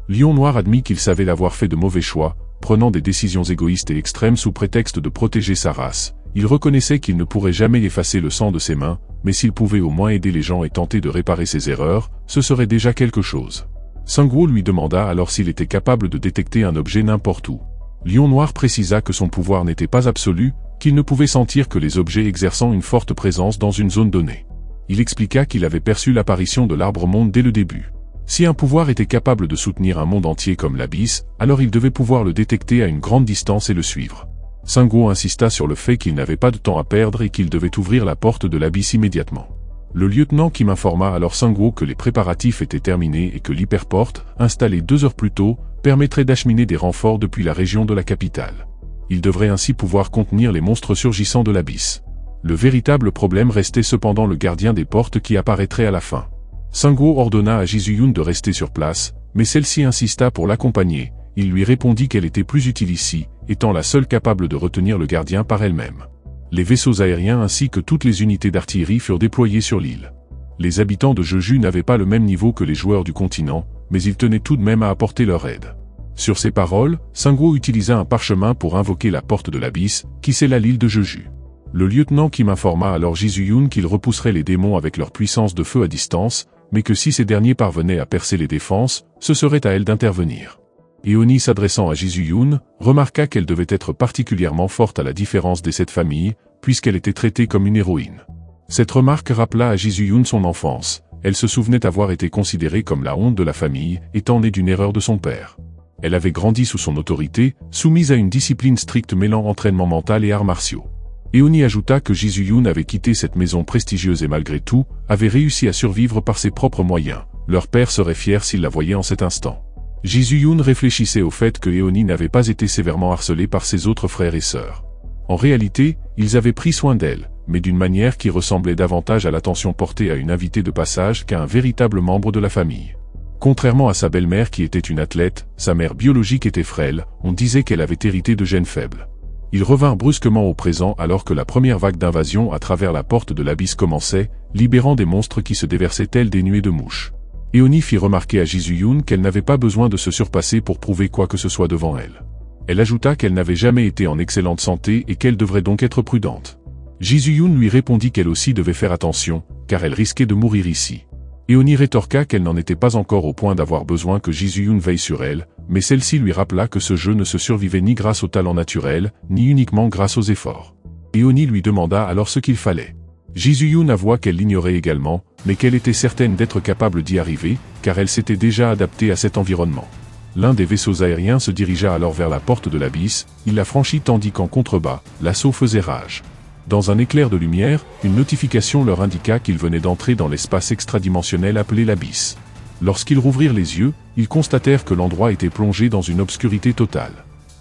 [SPEAKER 1] Lion Noir admit qu'il savait avoir fait de mauvais choix, prenant des décisions égoïstes et extrêmes sous prétexte de protéger sa race. Il reconnaissait qu'il ne pourrait jamais effacer le sang de ses mains, mais s'il pouvait au moins aider les gens et tenter de réparer ses erreurs, ce serait déjà quelque chose. Sang-woo lui demanda alors s'il était capable de détecter un objet n'importe où. Lion Noir précisa que son pouvoir n'était pas absolu, qu'il ne pouvait sentir que les objets exerçant une forte présence dans une zone donnée. Il expliqua qu'il avait perçu l'apparition de l'arbre-monde dès le début. Si un pouvoir était capable de soutenir un monde entier comme l'Abysse, alors il devait pouvoir le détecter à une grande distance et le suivre. Sang-woo insista sur le fait qu'il n'avait pas de temps à perdre et qu'il devait ouvrir la porte de l'Abysse immédiatement. Le lieutenant Kim informa alors Sang-woo que les préparatifs étaient terminés et que l'hyperporte, installée 2 heures plus tôt, permettrait d'acheminer des renforts depuis la région de la capitale. Il devrait ainsi pouvoir contenir les monstres surgissants de l'Abysse. Le véritable problème restait cependant le gardien des portes qui apparaîtrait à la fin. Sang-woo ordonna à Ji-Yoon de rester sur place, mais celle-ci insista pour l'accompagner. Il lui répondit qu'elle était plus utile ici, étant la seule capable de retenir le gardien par elle-même. Les vaisseaux aériens ainsi que toutes les unités d'artillerie furent déployés sur l'île. Les habitants de Jeju n'avaient pas le même niveau que les joueurs du continent, mais ils tenaient tout de même à apporter leur aide. Sur ces paroles, Sang-woo utilisa un parchemin pour invoquer la porte de l'Abysse, qui scella l'île de Jeju. Le lieutenant Kim informa alors Ji-Yoon qu'il repousserait les démons avec leur puissance de feu à distance, mais que si ces derniers parvenaient à percer les défenses, ce serait à elle d'intervenir. Eoni s'adressant à Ji-Yoon, remarqua qu'elle devait être particulièrement forte à la différence des 7 familles, puisqu'elle était traitée comme une héroïne. Cette remarque rappela à Ji-Yoon son enfance. Elle se souvenait avoir été considérée comme la honte de la famille, étant née d'une erreur de son père. Elle avait grandi sous son autorité, soumise à une discipline stricte mêlant entraînement mental et arts martiaux. Eoni ajouta que Ji-Yoon avait quitté cette maison prestigieuse et malgré tout, avait réussi à survivre par ses propres moyens. Leur père serait fier s'il la voyait en cet instant. Ji-Yoon réfléchissait au fait que Eoni n'avait pas été sévèrement harcelée par ses autres frères et sœurs. En réalité, ils avaient pris soin d'elle, mais d'une manière qui ressemblait davantage à l'attention portée à une invitée de passage qu'à un véritable membre de la famille. Contrairement à sa belle-mère qui était une athlète, sa mère biologique était frêle, on disait qu'elle avait hérité de gènes faibles. Ils revinrent brusquement au présent alors que la première vague d'invasion à travers la porte de l'Abysse commençait, libérant des monstres qui se déversaient tels des nuées de mouches. Eoni fit remarquer à Ji-Yoon qu'elle n'avait pas besoin de se surpasser pour prouver quoi que ce soit devant elle. Elle ajouta qu'elle n'avait jamais été en excellente santé et qu'elle devrait donc être prudente. Ji-Yoon lui répondit qu'elle aussi devait faire attention, car elle risquait de mourir ici. Eoni rétorqua qu'elle n'en était pas encore au point d'avoir besoin que Ji-Yoon veille sur elle, mais celle-ci lui rappela que ce jeu ne se survivait ni grâce au talent naturel, ni uniquement grâce aux efforts. Eoni lui demanda alors ce qu'il fallait. Ji-Yoon avoua qu'elle l'ignorait également, mais qu'elle était certaine d'être capable d'y arriver, car elle s'était déjà adaptée à cet environnement. L'un des vaisseaux aériens se dirigea alors vers la porte de l'Abysse, il la franchit tandis qu'en contrebas, l'assaut faisait rage. Dans un éclair de lumière, une notification leur indiqua qu'ils venaient d'entrer dans l'espace extradimensionnel appelé l'Abysse. Lorsqu'ils rouvrirent les yeux, ils constatèrent que l'endroit était plongé dans une obscurité totale.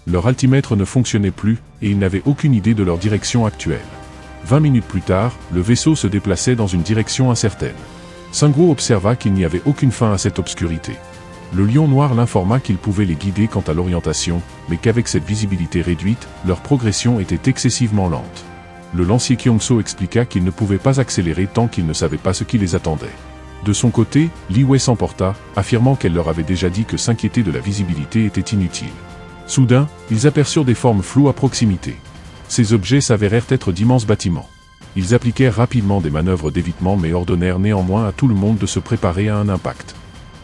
[SPEAKER 1] Leur altimètre ne fonctionnait plus, et ils n'avaient aucune idée de leur direction actuelle. 20 minutes plus tard, le vaisseau se déplaçait dans une direction incertaine. Sang-woo observa qu'il n'y avait aucune fin à cette obscurité. Le lion noir l'informa qu'il pouvait les guider quant à l'orientation, mais qu'avec cette visibilité réduite, leur progression était excessivement lente. Le lancier Kyongso expliqua qu'il ne pouvait pas accélérer tant qu'il ne savait pas ce qui les attendait. De son côté, Li Wei s'emporta, affirmant qu'elle leur avait déjà dit que s'inquiéter de la visibilité était inutile. Soudain, ils aperçurent des formes floues à proximité. Ces objets s'avérèrent être d'immenses bâtiments. Ils appliquèrent rapidement des manœuvres d'évitement mais ordonnèrent néanmoins à tout le monde de se préparer à un impact.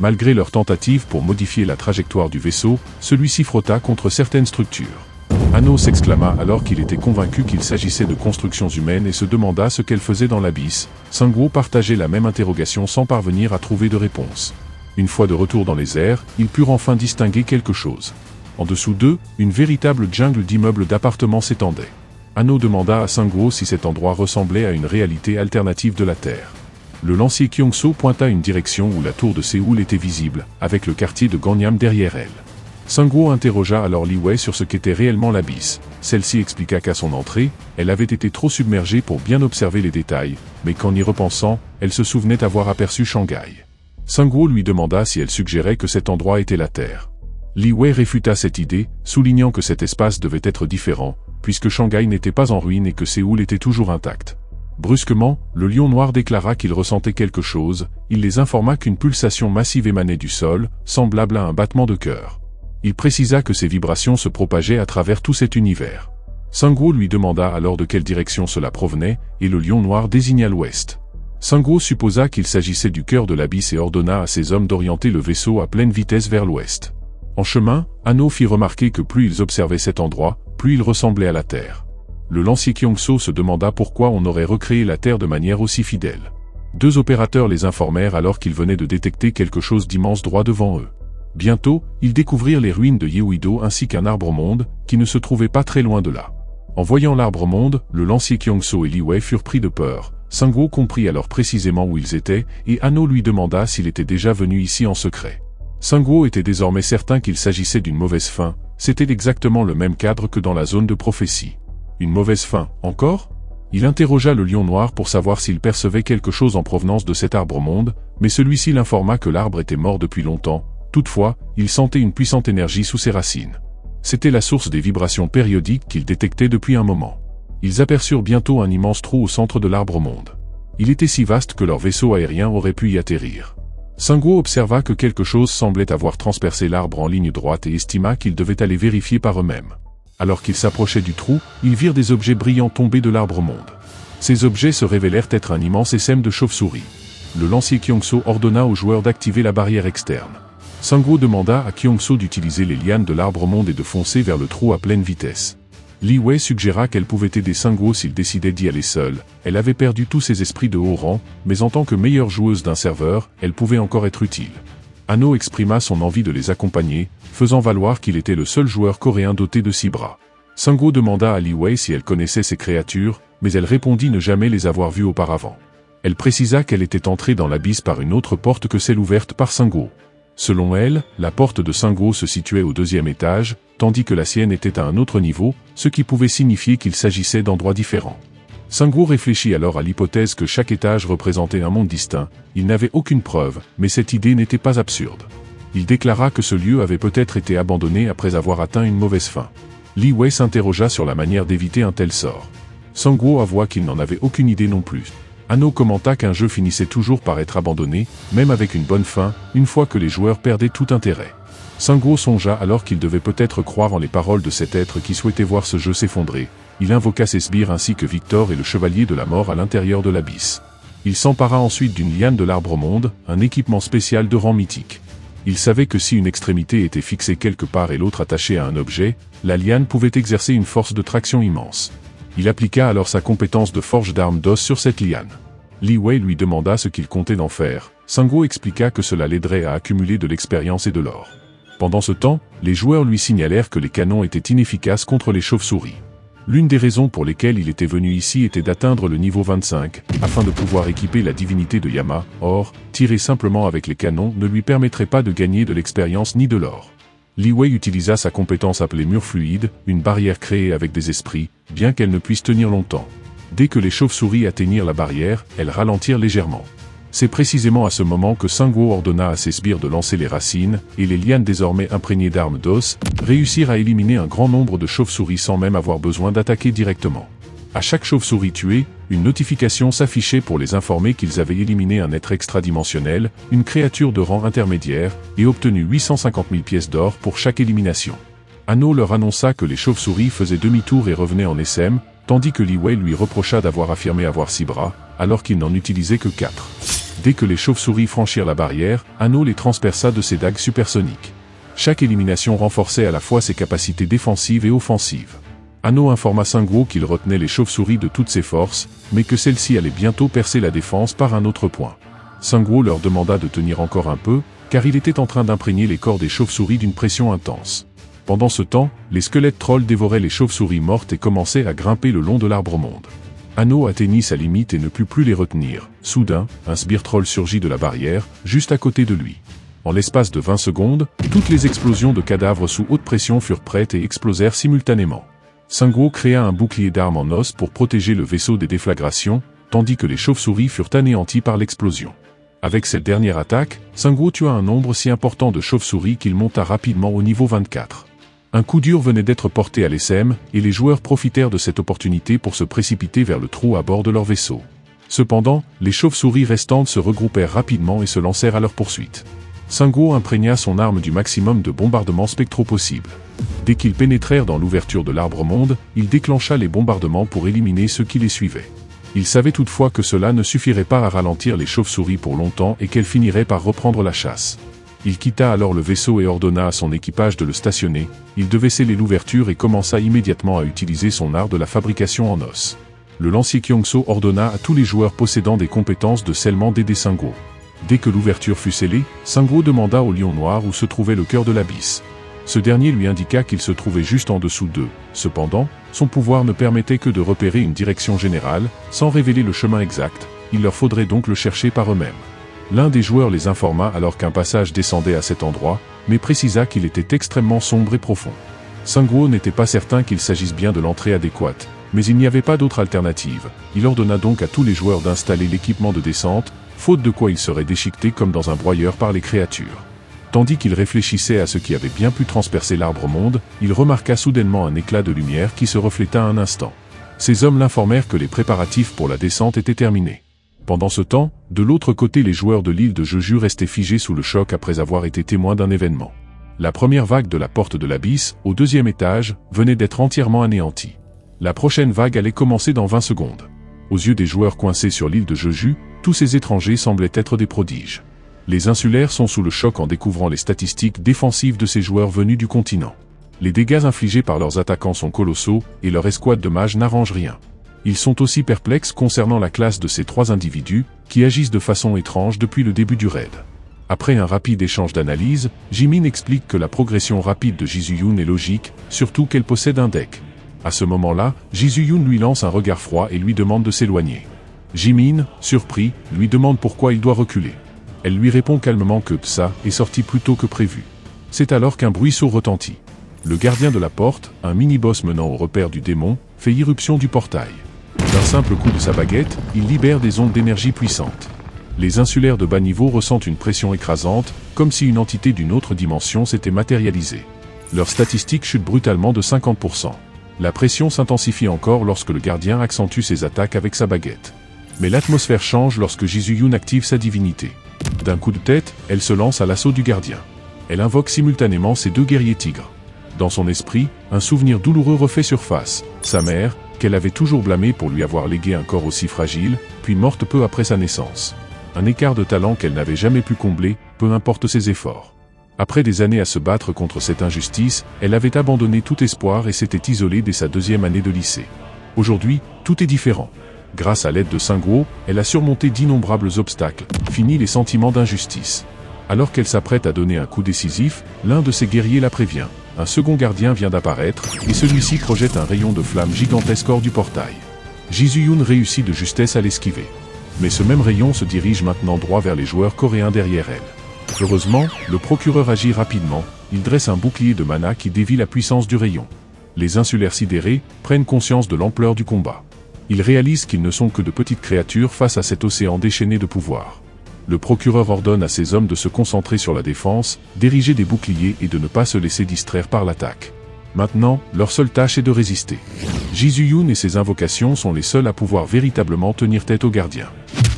[SPEAKER 1] Malgré leurs tentatives pour modifier la trajectoire du vaisseau, celui-ci frotta contre certaines structures. Hanno s'exclama alors qu'il était convaincu qu'il s'agissait de constructions humaines et se demanda ce qu'elles faisaient dans l'abysse. Sangwoo partageait la même interrogation sans parvenir à trouver de réponse. Une fois de retour dans les airs, ils purent enfin distinguer quelque chose. En dessous d'eux, une véritable jungle d'immeubles d'appartements s'étendait. Hanno demanda à Sangwoo si cet endroit ressemblait à une réalité alternative de la Terre. Le lancier Kyongso pointa une direction où la tour de Séoul était visible, avec le quartier de Gangnam derrière elle. Sangwoo interrogea alors Li Wei sur ce qu'était réellement l'abysse. Celle-ci expliqua qu'à son entrée, elle avait été trop submergée pour bien observer les détails, mais qu'en y repensant, elle se souvenait avoir aperçu Shanghai. Sangwoo lui demanda si elle suggérait que cet endroit était la Terre. Li Wei réfuta cette idée, soulignant que cet espace devait être différent, puisque Shanghai n'était pas en ruine et que Séoul était toujours intact. Brusquement, le lion noir déclara qu'il ressentait quelque chose, il les informa qu'une pulsation massive émanait du sol, semblable à un battement de cœur. Il précisa que ces vibrations se propageaient à travers tout cet univers. Sangwoo lui demanda alors de quelle direction cela provenait, et le lion noir désigna l'ouest. Sangwoo supposa qu'il s'agissait du cœur de l'abysse et ordonna à ses hommes d'orienter le vaisseau à pleine vitesse vers l'ouest. En chemin, Hanno fit remarquer que plus ils observaient cet endroit, plus il ressemblait à la Terre. Le lancier Kyongso se demanda pourquoi on aurait recréé la Terre de manière aussi fidèle. Deux opérateurs les informèrent alors qu'ils venaient de détecter quelque chose d'immense droit devant eux. Bientôt, ils découvrirent les ruines de Yeouido ainsi qu'un arbre-monde, qui ne se trouvait pas très loin de là. En voyant l'arbre-monde, le lancier Kyongso et Li Wei furent pris de peur. Sangwoo comprit alors précisément où ils étaient, et Hanno lui demanda s'il était déjà venu ici en secret. Sangwoo était désormais certain qu'il s'agissait d'une mauvaise fin, c'était exactement le même cadre que dans la zone de prophétie. Une mauvaise fin, encore ? Il interrogea le lion noir pour savoir s'il percevait quelque chose en provenance de cet arbre-monde, mais celui-ci l'informa que l'arbre était mort depuis longtemps. Toutefois, il sentait une puissante énergie sous ses racines. C'était la source des vibrations périodiques qu'il détectait depuis un moment. Ils aperçurent bientôt un immense trou au centre de l'arbre-monde. Il était si vaste que leur vaisseau aérien aurait pu y atterrir. Sangwoo observa que quelque chose semblait avoir transpercé l'arbre en ligne droite et estima qu'ils devaient aller vérifier par eux-mêmes. Alors qu'ils s'approchaient du trou, ils virent des objets brillants tomber de l'arbre-monde. Ces objets se révélèrent être un immense essaim de chauve-souris. Le lancier Kyongso ordonna aux joueurs d'activer la barrière externe. Sangwoo demanda à Kyongso d'utiliser les lianes de l'arbre-monde et de foncer vers le trou à pleine vitesse. Li Wei suggéra qu'elle pouvait aider Sangwoo s'il décidait d'y aller seule. Elle avait perdu tous ses esprits de haut rang, mais en tant que meilleure joueuse d'un serveur, elle pouvait encore être utile. Hanno exprima son envie de les accompagner, faisant valoir qu'il était le seul joueur coréen doté de 6 bras. Sangwoo demanda à Li Wei si elle connaissait ces créatures, mais elle répondit ne jamais les avoir vues auparavant. Elle précisa qu'elle était entrée dans l'abysse par une autre porte que celle ouverte par Sangwoo. Selon elle, la porte de Sangwoo se situait au 2e étage, tandis que la sienne était à un autre niveau, ce qui pouvait signifier qu'il s'agissait d'endroits différents. Sangwoo réfléchit alors à l'hypothèse que chaque étage représentait un monde distinct. Il n'avait aucune preuve, mais cette idée n'était pas absurde. Il déclara que ce lieu avait peut-être été abandonné après avoir atteint une mauvaise fin. Li Wei s'interrogea sur la manière d'éviter un tel sort. Sangwoo avoua qu'il n'en avait aucune idée non plus. Hanno commenta qu'un jeu finissait toujours par être abandonné, même avec une bonne fin, une fois que les joueurs perdaient tout intérêt. Sangwoo songea alors qu'il devait peut-être croire en les paroles de cet être qui souhaitait voir ce jeu s'effondrer. Il invoqua ses sbires ainsi que Victor et le chevalier de la mort à l'intérieur de l'abysse. Il s'empara ensuite d'une liane de l'arbre-monde, un équipement spécial de rang mythique. Il savait que si une extrémité était fixée quelque part et l'autre attachée à un objet, la liane pouvait exercer une force de traction immense. Il appliqua alors sa compétence de forge d'armes d'os sur cette liane. Li Wei lui demanda ce qu'il comptait d'en faire. Sangwoo expliqua que cela l'aiderait à accumuler de l'expérience et de l'or. Pendant ce temps, les joueurs lui signalèrent que les canons étaient inefficaces contre les chauves-souris. L'une des raisons pour lesquelles il était venu ici était d'atteindre le niveau 25, afin de pouvoir équiper la divinité de Yama. Or, tirer simplement avec les canons ne lui permettrait pas de gagner de l'expérience ni de l'or. Li Wei utilisa sa compétence appelée mur fluide, une barrière créée avec des esprits, bien qu'elle ne puisse tenir longtemps. Dès que les chauves-souris atteignirent la barrière, elles ralentirent légèrement. C'est précisément à ce moment que Sangwoo ordonna à ses sbires de lancer les racines, et les lianes désormais imprégnées d'armes d'os, réussirent à éliminer un grand nombre de chauves-souris sans même avoir besoin d'attaquer directement. À chaque chauve-souris tué, une notification s'affichait pour les informer qu'ils avaient éliminé un être extradimensionnel, une créature de rang intermédiaire, et obtenu 850 000 pièces d'or pour chaque élimination. Anno leur annonça que les chauves-souris faisaient demi-tour et revenaient en SM, tandis que Li Wei lui reprocha d'avoir affirmé avoir 6 bras, alors qu'il n'en utilisait que 4. Dès que les chauves-souris franchirent la barrière, Anno les transperça de ses dagues supersoniques. Chaque élimination renforçait à la fois ses capacités défensives et offensives. Anno informa Sungwoo qu'il retenait les chauves-souris de toutes ses forces, mais que celles-ci allaient bientôt percer la défense par un autre point. Sungwoo leur demanda de tenir encore un peu, car il était en train d'imprégner les corps des chauves-souris d'une pression intense. Pendant ce temps, les squelettes trolls dévoraient les chauves-souris mortes et commençaient à grimper le long de l'arbre-monde. Anno atteignit sa limite et ne put plus les retenir. Soudain, un sbire troll surgit de la barrière, juste à côté de lui. En l'espace de 20 secondes, toutes les explosions de cadavres sous haute pression furent prêtes et explosèrent simultanément. Sungwoo créa un bouclier d'armes en os pour protéger le vaisseau des déflagrations, tandis que les chauves-souris furent anéantis par l'explosion. Avec cette dernière attaque, Sungwoo tua un nombre si important de chauves-souris qu'il monta rapidement au niveau 24. Un coup dur venait d'être porté à l'SM, et les joueurs profitèrent de cette opportunité pour se précipiter vers le trou à bord de leur vaisseau. Cependant, les chauves-souris restantes se regroupèrent rapidement et se lancèrent à leur poursuite. Sungwoo imprégna son arme du maximum de bombardements spectraux possibles. Dès qu'ils pénétrèrent dans l'ouverture de l'arbre-monde, il déclencha les bombardements pour éliminer ceux qui les suivaient. Il savait toutefois que cela ne suffirait pas à ralentir les chauves-souris pour longtemps et qu'elles finiraient par reprendre la chasse. Il quitta alors le vaisseau et ordonna à son équipage de le stationner. Il devait sceller l'ouverture et commença immédiatement à utiliser son art de la fabrication en os. Le lancier Kyongso ordonna à tous les joueurs possédant des compétences de scellement d'aider Sungwoo. Dès que l'ouverture fut scellée, Sungwoo demanda au lion noir où se trouvait le cœur de l'abysse. Ce dernier lui indiqua qu'il se trouvait juste en dessous d'eux. Cependant, son pouvoir ne permettait que de repérer une direction générale, sans révéler le chemin exact. Il leur faudrait donc le chercher par eux-mêmes. L'un des joueurs les informa alors qu'un passage descendait à cet endroit, mais précisa qu'il était extrêmement sombre et profond. Sungwoo n'était pas certain qu'il s'agisse bien de l'entrée adéquate, mais il n'y avait pas d'autre alternative. Il ordonna donc à tous les joueurs d'installer l'équipement de descente, faute de quoi ils seraient déchiquetés comme dans un broyeur par les créatures. Tandis qu'il réfléchissait à ce qui avait bien pu transpercer l'arbre-monde, il remarqua soudainement un éclat de lumière qui se refléta un instant. Ces hommes l'informèrent que les préparatifs pour la descente étaient terminés. Pendant ce temps, de l'autre côté les joueurs de l'île de Jeju restaient figés sous le choc après avoir été témoins d'un événement. La première vague de la porte de l'abysse, au 2e étage, venait d'être entièrement anéantie. La prochaine vague allait commencer dans 20 secondes. Aux yeux des joueurs coincés sur l'île de Jeju, tous ces étrangers semblaient être des prodiges. Les insulaires sont sous le choc en découvrant les statistiques défensives de ces joueurs venus du continent. Les dégâts infligés par leurs attaquants sont colossaux, et leur escouade de mages n'arrange rien. Ils sont aussi perplexes concernant la classe de ces 3 individus, qui agissent de façon étrange depuis le début du raid. Après un rapide échange d'analyse, Jimin explique que la progression rapide de Jisoo-Yoon est logique, surtout qu'elle possède un deck. À ce moment-là, Jisoo-Yoon lui lance un regard froid et lui demande de s'éloigner. Jimin, surpris, lui demande pourquoi il doit reculer. Elle lui répond calmement que Tsa est sorti plus tôt que prévu. C'est alors qu'un bruit sourd retentit. Le gardien de la porte, un mini-boss menant au repère du démon, fait irruption du portail. D'un simple coup de sa baguette, il libère des ondes d'énergie puissantes. Les insulaires de bas niveau ressentent une pression écrasante, comme si une entité d'une autre dimension s'était matérialisée. Leurs statistiques chutent brutalement de 50%. La pression s'intensifie encore lorsque le gardien accentue ses attaques avec sa baguette. Mais l'atmosphère change lorsque Jisoo-Yoon active sa divinité. D'un coup de tête, elle se lance à l'assaut du gardien. Elle invoque simultanément ses 2 guerriers tigres. Dans son esprit, un souvenir douloureux refait surface. Sa mère, qu'elle avait toujours blâmée pour lui avoir légué un corps aussi fragile, puis morte peu après sa naissance. Un écart de talent qu'elle n'avait jamais pu combler, peu importe ses efforts. Après des années à se battre contre cette injustice, elle avait abandonné tout espoir et s'était isolée dès sa 2e année de lycée. Aujourd'hui, tout est différent. Grâce à l'aide de Sungwoo, elle a surmonté d'innombrables obstacles, fini les sentiments d'injustice. Alors qu'elle s'apprête à donner un coup décisif, l'un de ses guerriers la prévient. Un second gardien vient d'apparaître, et celui-ci projette un rayon de flamme gigantesque hors du portail. Jisoo-Yoon réussit de justesse à l'esquiver. Mais ce même rayon se dirige maintenant droit vers les joueurs coréens derrière elle. Heureusement, le procureur agit rapidement, il dresse un bouclier de mana qui dévie la puissance du rayon. Les insulaires sidérés prennent conscience de l'ampleur du combat. Ils réalisent qu'ils ne sont que de petites créatures face à cet océan déchaîné de pouvoir. Le procureur ordonne à ses hommes de se concentrer sur la défense, d'ériger des boucliers et de ne pas se laisser distraire par l'attaque. Maintenant, leur seule tâche est de résister. Ji-Yun et ses invocations sont les seuls à pouvoir véritablement tenir tête aux gardiens.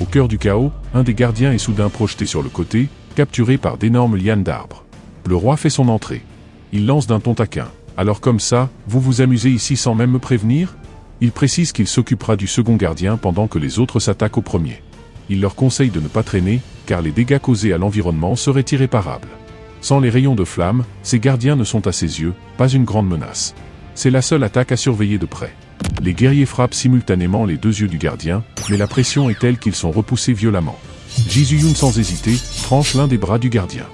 [SPEAKER 1] Au cœur du chaos, un des gardiens est soudain projeté sur le côté, capturé par d'énormes lianes d'arbres. Le roi fait son entrée. Il lance d'un ton taquin. « Alors comme ça, vous vous amusez ici sans même me prévenir ?» Il précise qu'il s'occupera du second gardien pendant que les autres s'attaquent au premier. Il leur conseille de ne pas traîner, car les dégâts causés à l'environnement seraient irréparables. Sans les rayons de flamme, ces gardiens ne sont à ses yeux pas une grande menace. C'est la seule attaque à surveiller de près. Les guerriers frappent simultanément les deux yeux du gardien, mais la pression est telle qu'ils sont repoussés violemment. Ji-Yun sans hésiter, tranche l'un des bras du gardien.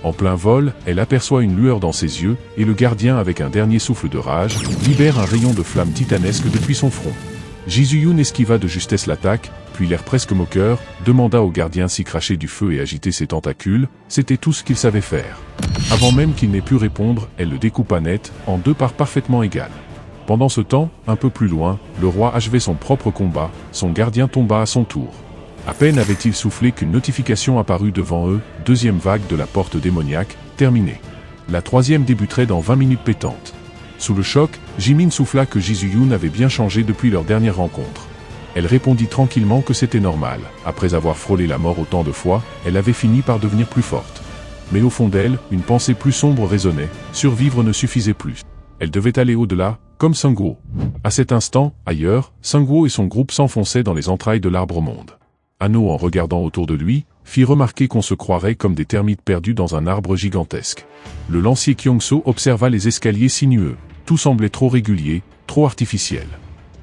[SPEAKER 1] En plein vol, elle aperçoit une lueur dans ses yeux, et le gardien avec un dernier souffle de rage, libère un rayon de flamme titanesque depuis son front. Ji-Yun esquiva de justesse l'attaque, puis l'air presque moqueur, demanda au gardien s'y cracher du feu et agiter ses tentacules, c'était tout ce qu'il savait faire. Avant même qu'il n'ait pu répondre, elle le découpa net, en deux parts parfaitement égales. Pendant ce temps, un peu plus loin, le roi achevait son propre combat, son gardien tomba à son tour. À peine avait-il soufflé qu'une notification apparut devant eux, deuxième vague de la porte démoniaque, terminée. La troisième débuterait dans 20 minutes pétantes. Sous le choc, Jimin souffla que Ji-Yun avait bien changé depuis leur dernière rencontre. Elle répondit tranquillement que c'était normal, après avoir frôlé la mort autant de fois, elle avait fini par devenir plus forte. Mais au fond d'elle, une pensée plus sombre résonnait, survivre ne suffisait plus. Elle devait aller au-delà, comme Sungwoo. À cet instant, ailleurs, Sungwoo et son groupe s'enfonçaient dans les entrailles de l'arbre-monde. Ano, en regardant autour de lui, fit remarquer qu'on se croirait comme des termites perdus dans un arbre gigantesque. Le lancier Kyongso observa les escaliers sinueux. Tout semblait trop régulier, trop artificiel.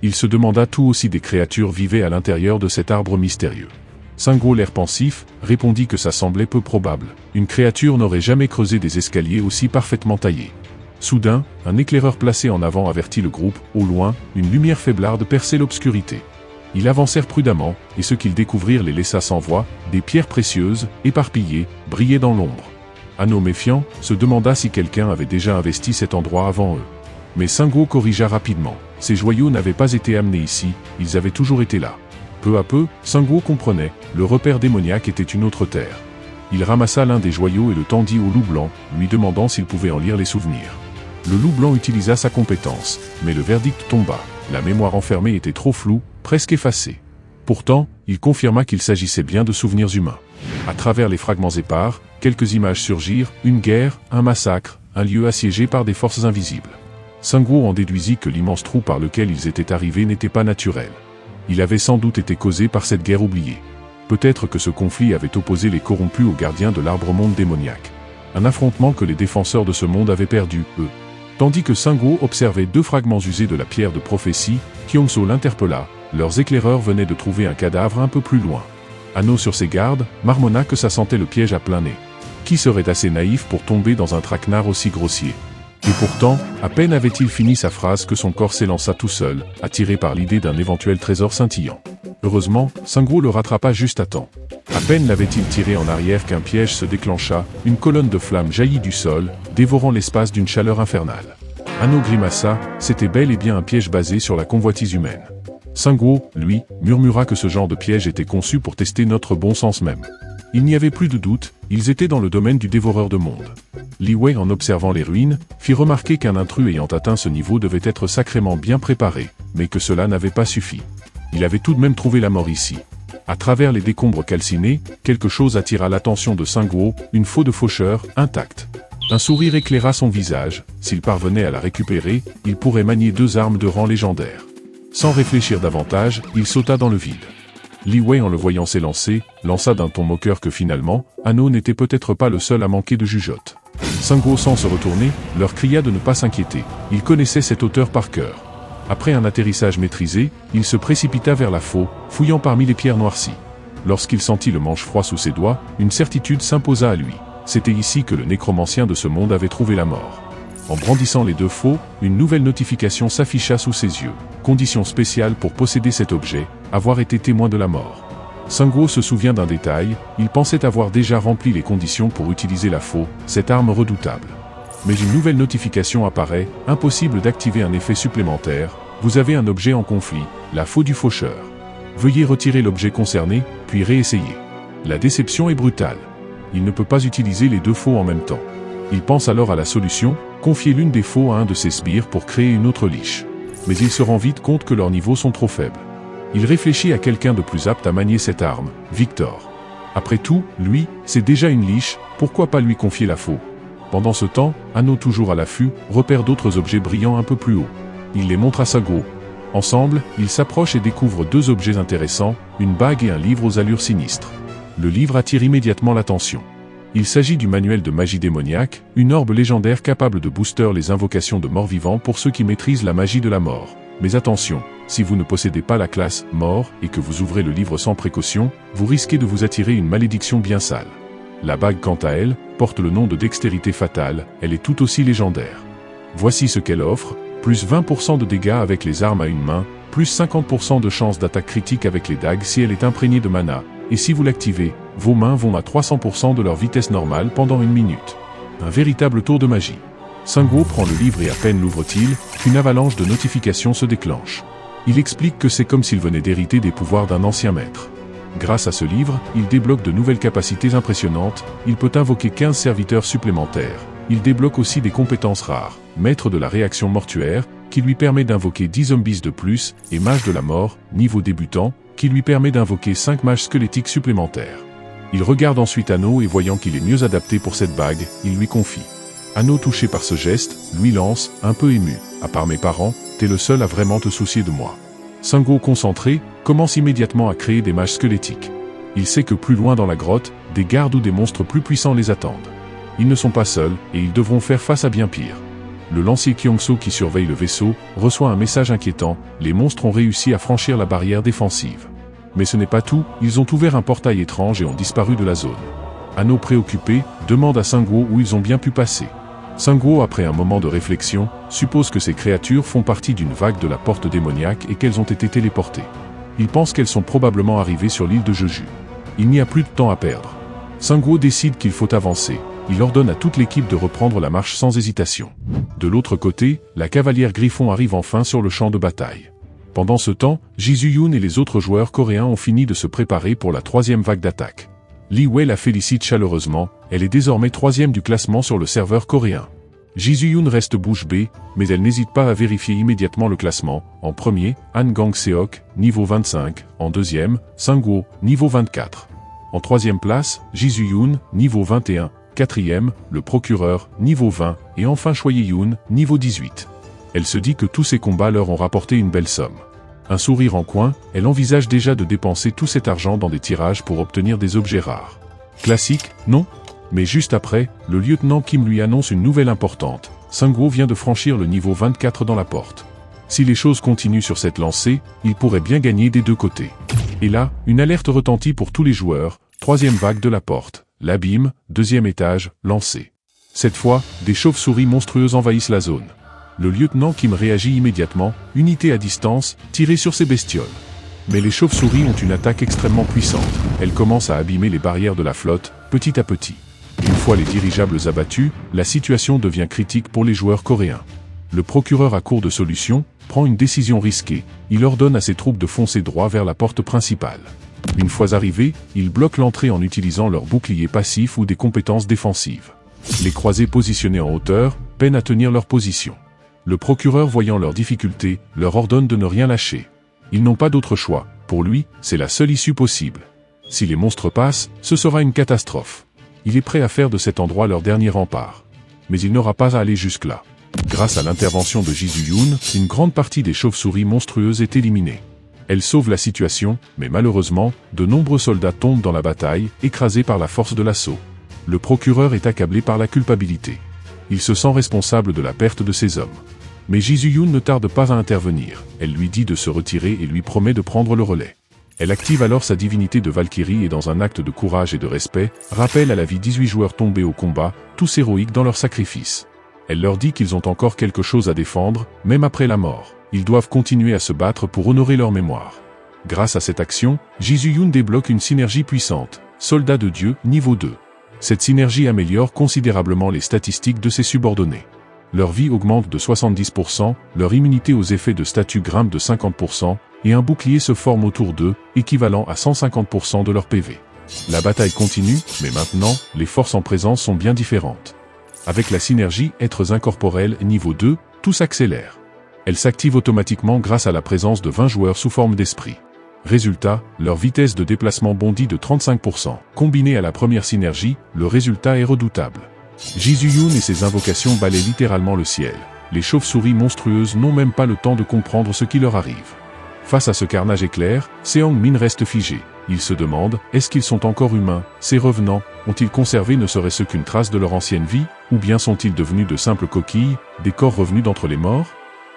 [SPEAKER 1] Il se demanda tout aussi des créatures vivaient à l'intérieur de cet arbre mystérieux. Sungwoo, l'air pensif, répondit que ça semblait peu probable. Une créature n'aurait jamais creusé des escaliers aussi parfaitement taillés. Soudain, un éclaireur placé en avant avertit le groupe, au loin, une lumière faiblarde perçait l'obscurité. Ils avancèrent prudemment, et ce qu'ils découvrirent les laissa sans voix, des pierres précieuses, éparpillées, brillaient dans l'ombre. Ano, méfiant, se demanda si quelqu'un avait déjà investi cet endroit avant eux. Mais Sungwoo corrigea rapidement. Ces joyaux n'avaient pas été amenés ici, ils avaient toujours été là. Peu à peu, Sungwoo comprenait, le repère démoniaque était une autre terre. Il ramassa l'un des joyaux et le tendit au loup blanc, lui demandant s'il pouvait en lire les souvenirs. Le loup blanc utilisa sa compétence, mais le verdict tomba. La mémoire enfermée était trop floue, presque effacée. Pourtant, il confirma qu'il s'agissait bien de souvenirs humains. À travers les fragments épars, quelques images surgirent, une guerre, un massacre, un lieu assiégé par des forces invisibles. Sungwoo en déduisit que l'immense trou par lequel ils étaient arrivés n'était pas naturel. Il avait sans doute été causé par cette guerre oubliée. Peut-être que ce conflit avait opposé les corrompus aux gardiens de l'arbre-monde démoniaque. Un affrontement que les défenseurs de ce monde avaient perdu, eux. Tandis que Sungwoo observait deux fragments usés de la pierre de prophétie, Kyongso l'interpella, leurs éclaireurs venaient de trouver un cadavre un peu plus loin. Ano sur ses gardes, marmonna que ça sentait le piège à plein nez. Qui serait assez naïf pour tomber dans un traquenard aussi grossier? Et pourtant, à peine avait-il fini sa phrase que son corps s'élança tout seul, attiré par l'idée d'un éventuel trésor scintillant. Heureusement, Sungwoo le rattrapa juste à temps. À peine l'avait-il tiré en arrière qu'un piège se déclencha, une colonne de flammes jaillit du sol, dévorant l'espace d'une chaleur infernale. Ano grimaça, c'était bel et bien un piège basé sur la convoitise humaine. Sungwoo, lui, murmura que ce genre de piège était conçu pour tester notre bon sens même. Il n'y avait plus de doute, ils étaient dans le domaine du dévoreur de mondes. Li Wei, en observant les ruines, fit remarquer qu'un intrus ayant atteint ce niveau devait être sacrément bien préparé, mais que cela n'avait pas suffi. Il avait tout de même trouvé la mort ici. À travers les décombres calcinés, quelque chose attira l'attention de Sungwoo, une faux de faucheur, intacte. Un sourire éclaira son visage, s'il parvenait à la récupérer, il pourrait manier deux armes de rang légendaire. Sans réfléchir davantage, il sauta dans le vide. Li Wei, en le voyant s'élancer, lança d'un ton moqueur que finalement, Ano n'était peut-être pas le seul à manquer de jugeote. Sungwoo, sans se retourner, leur cria de ne pas s'inquiéter. Il connaissait cette hauteur par cœur. Après un atterrissage maîtrisé, il se précipita vers la faux, fouillant parmi les pierres noircies. Lorsqu'il sentit le manche froid sous ses doigts, une certitude s'imposa à lui. C'était ici que le nécromancien de ce monde avait trouvé la mort. En brandissant les deux faux, une nouvelle notification s'afficha sous ses yeux. Condition spéciale pour posséder cet objet, avoir été témoin de la mort. Sungwoo se souvient d'un détail, il pensait avoir déjà rempli les conditions pour utiliser la faux, cette arme redoutable. Mais une nouvelle notification apparaît, impossible d'activer un effet supplémentaire, vous avez un objet en conflit, la faux du faucheur. Veuillez retirer l'objet concerné, puis réessayer. La déception est brutale. Il ne peut pas utiliser les deux faux en même temps. Il pense alors à la solution, confier l'une des faux à un de ses sbires pour créer une autre liche. Mais il se rend vite compte que leurs niveaux sont trop faibles. Il réfléchit à quelqu'un de plus apte à manier cette arme, Victor. Après tout, lui, c'est déjà une liche, pourquoi pas lui confier la faux? Pendant ce temps, Anno toujours à l'affût, repère d'autres objets brillants un peu plus haut. Il les montre à Sagro. Ensemble, ils s'approchent et découvrent deux objets intéressants, une bague et un livre aux allures sinistres. Le livre attire immédiatement l'attention. Il s'agit du manuel de magie démoniaque, une orbe légendaire capable de booster les invocations de morts-vivants pour ceux qui maîtrisent la magie de la mort. Mais attention, si vous ne possédez pas la classe « mort » et que vous ouvrez le livre sans précaution, vous risquez de vous attirer une malédiction bien sale. La bague, quant à elle, porte le nom de dextérité fatale, elle est tout aussi légendaire. Voici ce qu'elle offre, plus 20% de dégâts avec les armes à une main, plus 50% de chance d'attaque critique avec les dagues si elle est imprégnée de mana, et si vous l'activez, vos mains vont à 300% de leur vitesse normale pendant 1 minute. Un véritable tour de magie. Sanguo prend le livre et à peine l'ouvre-t-il, qu'une avalanche de notifications se déclenche. Il explique que c'est comme s'il venait d'hériter des pouvoirs d'un ancien maître. Grâce à ce livre, il débloque de nouvelles capacités impressionnantes, il peut invoquer 15 serviteurs supplémentaires. Il débloque aussi des compétences rares, maître de la réaction mortuaire, qui lui permet d'invoquer 10 zombies de plus, et mage de la mort, niveau débutant, qui lui permet d'invoquer 5 mages squelettiques supplémentaires. Il regarde ensuite Anno et voyant qu'il est mieux adapté pour cette bague, il lui confie. Anno, touché par ce geste, lui lance, un peu ému, « À part mes parents, t'es le seul à vraiment te soucier de moi. » Sanguo, concentré, commence immédiatement à créer des mages squelettiques. Il sait que plus loin dans la grotte, des gardes ou des monstres plus puissants les attendent. Ils ne sont pas seuls, et ils devront faire face à bien pire. Le lancier Kyongso qui surveille le vaisseau, reçoit un message inquiétant, les monstres ont réussi à franchir la barrière défensive. Mais ce n'est pas tout, ils ont ouvert un portail étrange et ont disparu de la zone. Anno, préoccupé, demande à Sanguo où ils ont bien pu passer. Sanguo, après un moment de réflexion, suppose que ces créatures font partie d'une vague de la porte démoniaque et qu'elles ont été téléportées. Il pense qu'elles sont probablement arrivées sur l'île de Jeju. Il n'y a plus de temps à perdre. Sanguo décide qu'il faut avancer. Il ordonne à toute l'équipe de reprendre la marche sans hésitation. De l'autre côté, la cavalière Griffon arrive enfin sur le champ de bataille. Pendant ce temps, Ji-Yoon et les autres joueurs coréens ont fini de se préparer pour la 3e vague d'attaque. Li Wei la félicite chaleureusement, elle est désormais 3e du classement sur le serveur coréen. Ji-Yoon reste bouche bée, mais elle n'hésite pas à vérifier immédiatement le classement. En premier, Han Gang-seok, niveau 25, en deuxième, Sanguo, niveau 24. En 3e place, Ji-Yoon, niveau 21, 4e, le procureur, niveau 20, et enfin Choi Ye-yoon, niveau 18. Elle se dit que tous ces combats leur ont rapporté une belle somme. Un sourire en coin, elle envisage déjà de dépenser tout cet argent dans des tirages pour obtenir des objets rares. Classique, non? Mais juste après, le lieutenant Kim lui annonce une nouvelle importante. Sanguo vient de franchir le niveau 24 dans la porte. Si les choses continuent sur cette lancée, il pourrait bien gagner des deux côtés. Et là, une alerte retentit pour tous les joueurs, 3e vague de la porte, l'abîme, 2e étage, lancé. Cette fois, des chauves-souris monstrueuses envahissent la zone. Le lieutenant Kim réagit immédiatement, unité à distance, tirée sur ces bestioles. Mais les chauves-souris ont une attaque extrêmement puissante. Elles commencent à abîmer les barrières de la flotte, petit à petit. Une fois les dirigeables abattus, la situation devient critique pour les joueurs coréens. Le procureur à court de solutions, prend une décision risquée. Il ordonne à ses troupes de foncer droit vers la porte principale. Une fois arrivés, ils bloquent l'entrée en utilisant leurs boucliers passifs ou des compétences défensives. Les croisés positionnés en hauteur, peinent à tenir leur position. Le procureur, voyant leurs difficultés, leur ordonne de ne rien lâcher. Ils n'ont pas d'autre choix, pour lui, c'est la seule issue possible. Si les monstres passent, ce sera une catastrophe. Il est prêt à faire de cet endroit leur dernier rempart. Mais il n'aura pas à aller jusque-là. Grâce à l'intervention de Ji-Yoon, une grande partie des chauves-souris monstrueuses est éliminée. Elle sauve la situation, mais malheureusement, de nombreux soldats tombent dans la bataille, écrasés par la force de l'assaut. Le procureur est accablé par la culpabilité. Il se sent responsable de la perte de ses hommes. Mais Ji-Yoon ne tarde pas à intervenir. Elle lui dit de se retirer et lui promet de prendre le relais. Elle active alors sa divinité de Valkyrie et dans un acte de courage et de respect, rappelle à la vie 18 joueurs tombés au combat, tous héroïques dans leur sacrifice. Elle leur dit qu'ils ont encore quelque chose à défendre, même après la mort. Ils doivent continuer à se battre pour honorer leur mémoire. Grâce à cette action, Ji-Yoon débloque une synergie puissante, Soldat de Dieu, niveau 2. Cette synergie améliore considérablement les statistiques de ses subordonnés. Leur vie augmente de 70%, leur immunité aux effets de statut grimpe de 50%, et un bouclier se forme autour d'eux, équivalent à 150% de leur PV. La bataille continue, mais maintenant, les forces en présence sont bien différentes. Avec la synergie Êtres incorporels niveau 2, tout s'accélère. Elle s'active automatiquement grâce à la présence de 20 joueurs sous forme d'esprit. Résultat, leur vitesse de déplacement bondit de 35%. Combiné à la première synergie, le résultat est redoutable. Jisuyun et ses invocations balaient littéralement le ciel. Les chauves-souris monstrueuses n'ont même pas le temps de comprendre ce qui leur arrive. Face à ce carnage éclair, Seong Min reste figé. Il se demande, est-ce qu'ils sont encore humains? Ces revenants, ont-ils conservé ne serait-ce qu'une trace de leur ancienne vie, ou bien sont-ils devenus de simples coquilles, des corps revenus d'entre les morts?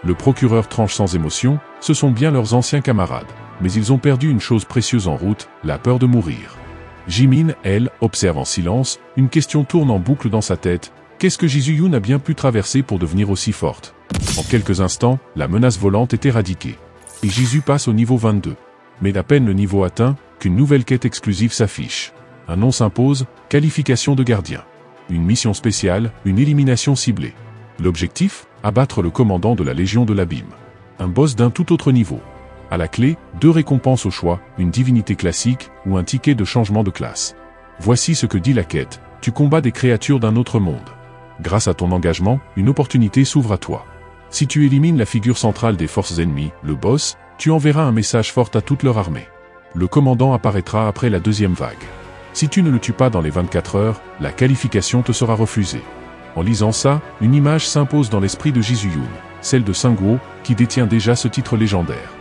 [SPEAKER 1] Le procureur tranche sans émotion, ce sont bien leurs anciens camarades. Mais ils ont perdu une chose précieuse en route, la peur de mourir. Jimin, elle, observe en silence, une question tourne en boucle dans sa tête. Qu'est-ce que Jisuyun a bien pu traverser pour devenir aussi forte? En quelques instants, la menace volante est éradiquée. Et Jisu passe au niveau 22. Mais à peine le niveau atteint, qu'une nouvelle quête exclusive s'affiche. Un nom s'impose, qualification de gardien. Une mission spéciale, une élimination ciblée. L'objectif? Abattre le commandant de la Légion de l'Abîme. Un boss d'un tout autre niveau. À la clé, 2 récompenses au choix, une divinité classique ou un ticket de changement de classe. Voici ce que dit la quête, tu combats des créatures d'un autre monde. Grâce à ton engagement, une opportunité s'ouvre à toi. Si tu élimines la figure centrale des forces ennemies, le boss, tu enverras un message fort à toute leur armée. Le commandant apparaîtra après la deuxième vague. Si tu ne le tues pas dans les 24 heures, la qualification te sera refusée. En lisant ça, une image s'impose dans l'esprit de Jisuyun, celle de Sungwo, qui détient déjà ce titre légendaire.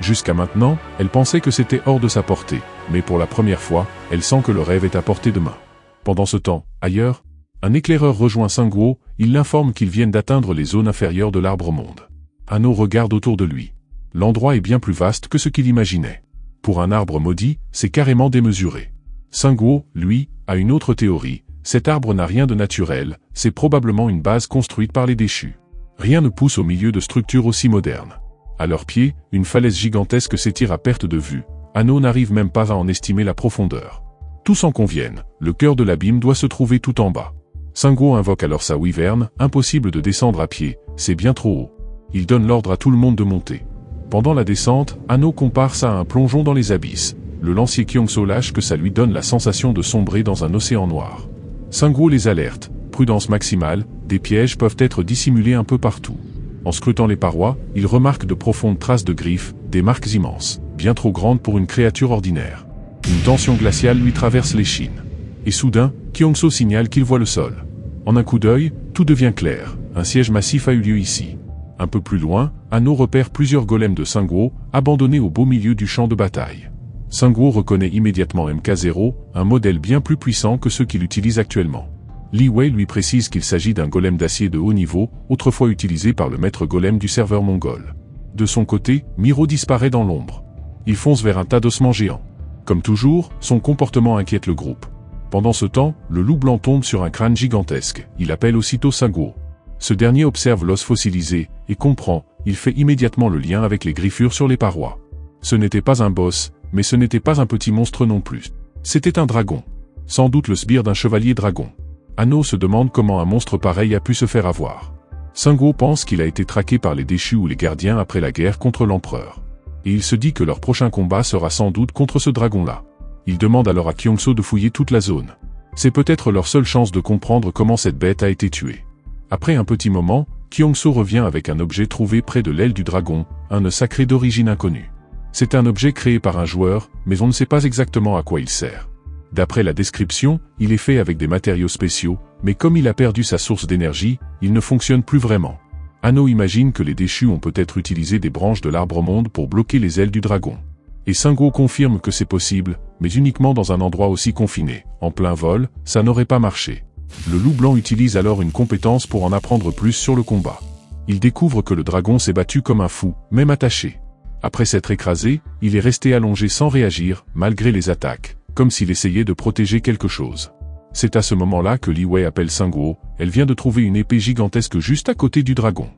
[SPEAKER 1] Jusqu'à maintenant, elle pensait que c'était hors de sa portée, mais pour la première fois, elle sent que le rêve est à portée de main. Pendant ce temps, ailleurs, un éclaireur rejoint Sungwo, il l'informe qu'ils viennent d'atteindre les zones inférieures de l'arbre-monde. Anno regarde autour de lui. L'endroit est bien plus vaste que ce qu'il imaginait. Pour un arbre maudit, c'est carrément démesuré. Sungwo, lui, a une autre théorie. Cet arbre n'a rien de naturel, c'est probablement une base construite par les déchus. Rien ne pousse au milieu de structures aussi modernes. À leurs pieds, une falaise gigantesque s'étire à perte de vue. Anno n'arrive même pas à en estimer la profondeur. Tous en conviennent, le cœur de l'abîme doit se trouver tout en bas. Sungwo invoque alors sa wyvern, impossible de descendre à pied, c'est bien trop haut. Il donne l'ordre à tout le monde de monter. Pendant la descente, Anno compare ça à un plongeon dans les abysses. Le lancier Kyongso lâche que ça lui donne la sensation de sombrer dans un océan noir. Sungwo les alerte, prudence maximale, des pièges peuvent être dissimulés un peu partout. En scrutant les parois, il remarque de profondes traces de griffes, des marques immenses, bien trop grandes pour une créature ordinaire. Une tension glaciale lui traverse l'échine. Et soudain, Kyongso signale qu'il voit le sol. En un coup d'œil, tout devient clair, un siège massif a eu lieu ici. Un peu plus loin, Anno repère plusieurs golems de Sungwo, abandonnés au beau milieu du champ de bataille. Sungwo reconnaît immédiatement MK0, un modèle bien plus puissant que ceux qu'il utilise actuellement. Li Wei lui précise qu'il s'agit d'un golem d'acier de haut niveau, autrefois utilisé par le maître golem du serveur mongol. De son côté, Miro disparaît dans l'ombre. Il fonce vers un tas d'ossements géants. Comme toujours, son comportement inquiète le groupe. Pendant ce temps, le loup blanc tombe sur un crâne gigantesque. Il appelle aussitôt Sungwo. Ce dernier observe l'os fossilisé et comprend, il fait immédiatement le lien avec les griffures sur les parois. Ce n'était pas un boss, mais ce n'était pas un petit monstre non plus. C'était un dragon. Sans doute le sbire d'un chevalier dragon. Anno se demande comment un monstre pareil a pu se faire avoir. Sungwo pense qu'il a été traqué par les déchus ou les gardiens après la guerre contre l'empereur. Et il se dit que leur prochain combat sera sans doute contre ce dragon-là. Il demande alors à Kyongso de fouiller toute la zone. C'est peut-être leur seule chance de comprendre comment cette bête a été tuée. Après un petit moment, Kyongso revient avec un objet trouvé près de l'aile du dragon, un nœud sacré d'origine inconnue. C'est un objet créé par un joueur, mais on ne sait pas exactement à quoi il sert. D'après la description, il est fait avec des matériaux spéciaux, mais comme il a perdu sa source d'énergie, il ne fonctionne plus vraiment. Anno imagine que les déchus ont peut-être utilisé des branches de l'arbre-monde pour bloquer les ailes du dragon. Et Sungwo confirme que c'est possible, mais uniquement dans un endroit aussi confiné. En plein vol, ça n'aurait pas marché. Le loup blanc utilise alors une compétence pour en apprendre plus sur le combat. Il découvre que le dragon s'est battu comme un fou, même attaché. Après s'être écrasé, il est resté allongé sans réagir, malgré les attaques, comme s'il essayait de protéger quelque chose. C'est à ce moment-là que Li Wei appelle Sungwo, elle vient de trouver une épée gigantesque juste à côté du dragon.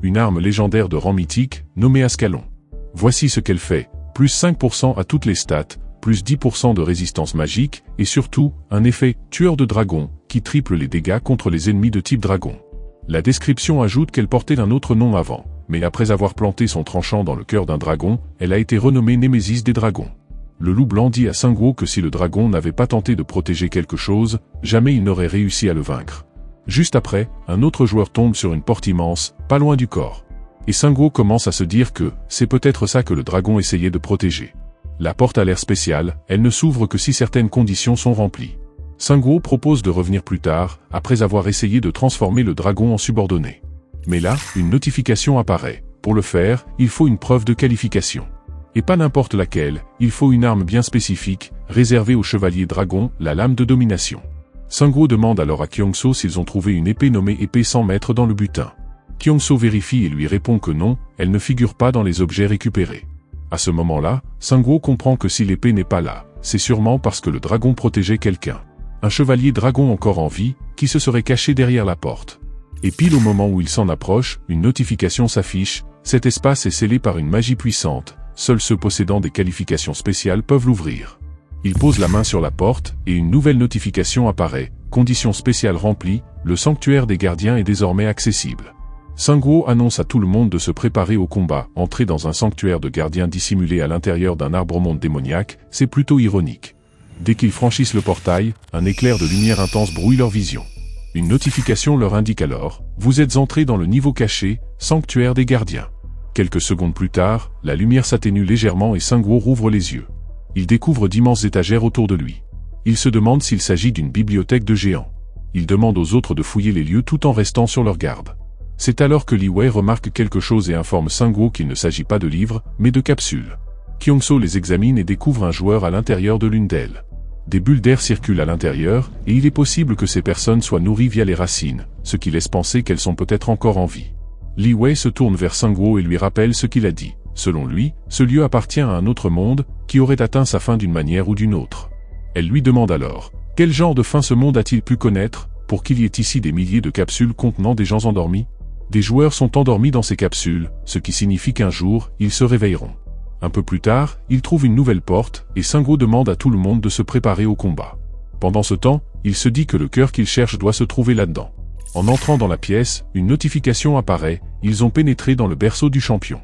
[SPEAKER 1] Une arme légendaire de rang mythique, nommée Ascalon. Voici ce qu'elle fait, plus 5% à toutes les stats, plus 10% de résistance magique, et surtout, un effet « tueur de dragon » qui triple les dégâts contre les ennemis de type dragon. La description ajoute qu'elle portait un autre nom avant, mais après avoir planté son tranchant dans le cœur d'un dragon, elle a été renommée Némésis des dragons. Le loup blanc dit à Sungwo que si le dragon n'avait pas tenté de protéger quelque chose, jamais il n'aurait réussi à le vaincre. Juste après, un autre joueur tombe sur une porte immense, pas loin du corps. Et Sungwoo commence à se dire que c'est peut-être ça que le dragon essayait de protéger. La porte a l'air spéciale, elle ne s'ouvre que si certaines conditions sont remplies. Sungwoo propose de revenir plus tard, après avoir essayé de transformer le dragon en subordonné. Mais là, une notification apparaît. Pour le faire, il faut une preuve de qualification. Et pas n'importe laquelle, il faut une arme bien spécifique, réservée au chevalier dragon, la lame de domination. Sungwoo demande alors à Kyung-so s'ils ont trouvé une épée nommée épée 100 mètres dans le butin. Kyung-so vérifie et lui répond que non, elle ne figure pas dans les objets récupérés. À ce moment-là, Sungwoo comprend que si l'épée n'est pas là, c'est sûrement parce que le dragon protégeait quelqu'un. Un chevalier dragon encore en vie, qui se serait caché derrière la porte. Et pile au moment où il s'en approche, une notification s'affiche, cet espace est scellé par une magie puissante, seuls ceux possédant des qualifications spéciales peuvent l'ouvrir. Il pose la main sur la porte, et une nouvelle notification apparaît, conditions spéciales remplies, le sanctuaire des gardiens est désormais accessible. Sungwoo annonce à tout le monde de se préparer au combat, entrer dans un sanctuaire de gardiens dissimulé à l'intérieur d'un arbre-monde démoniaque, c'est plutôt ironique. Dès qu'ils franchissent le portail, un éclair de lumière intense brouille leur vision. Une notification leur indique alors « Vous êtes entrés dans le niveau caché, sanctuaire des gardiens ». Quelques secondes plus tard, la lumière s'atténue légèrement et Sungwoo rouvre les yeux. Il découvre d'immenses étagères autour de lui. Il se demande s'il s'agit d'une bibliothèque de géants. Il demande aux autres de fouiller les lieux tout en restant sur leur garde. C'est alors que Li Wei remarque quelque chose et informe Sungwoo qu'il ne s'agit pas de livres, mais de capsules. Kyung-so les examine et découvre un joueur à l'intérieur de l'une d'elles. Des bulles d'air circulent à l'intérieur, et il est possible que ces personnes soient nourries via les racines, ce qui laisse penser qu'elles sont peut-être encore en vie. Li Wei se tourne vers Sungwoo et lui rappelle ce qu'il a dit. Selon lui, ce lieu appartient à un autre monde, qui aurait atteint sa fin d'une manière ou d'une autre. Elle lui demande alors, quel genre de fin ce monde a-t-il pu connaître, pour qu'il y ait ici des milliers de capsules contenant des gens endormis? Des joueurs sont endormis dans ces capsules, ce qui signifie qu'un jour, ils se réveilleront. Un peu plus tard, il trouve une nouvelle porte, et Sungwoo demande à tout le monde de se préparer au combat. Pendant ce temps, il se dit que le cœur qu'il cherche doit se trouver là-dedans. En entrant dans la pièce, une notification apparaît, ils ont pénétré dans le berceau du champion.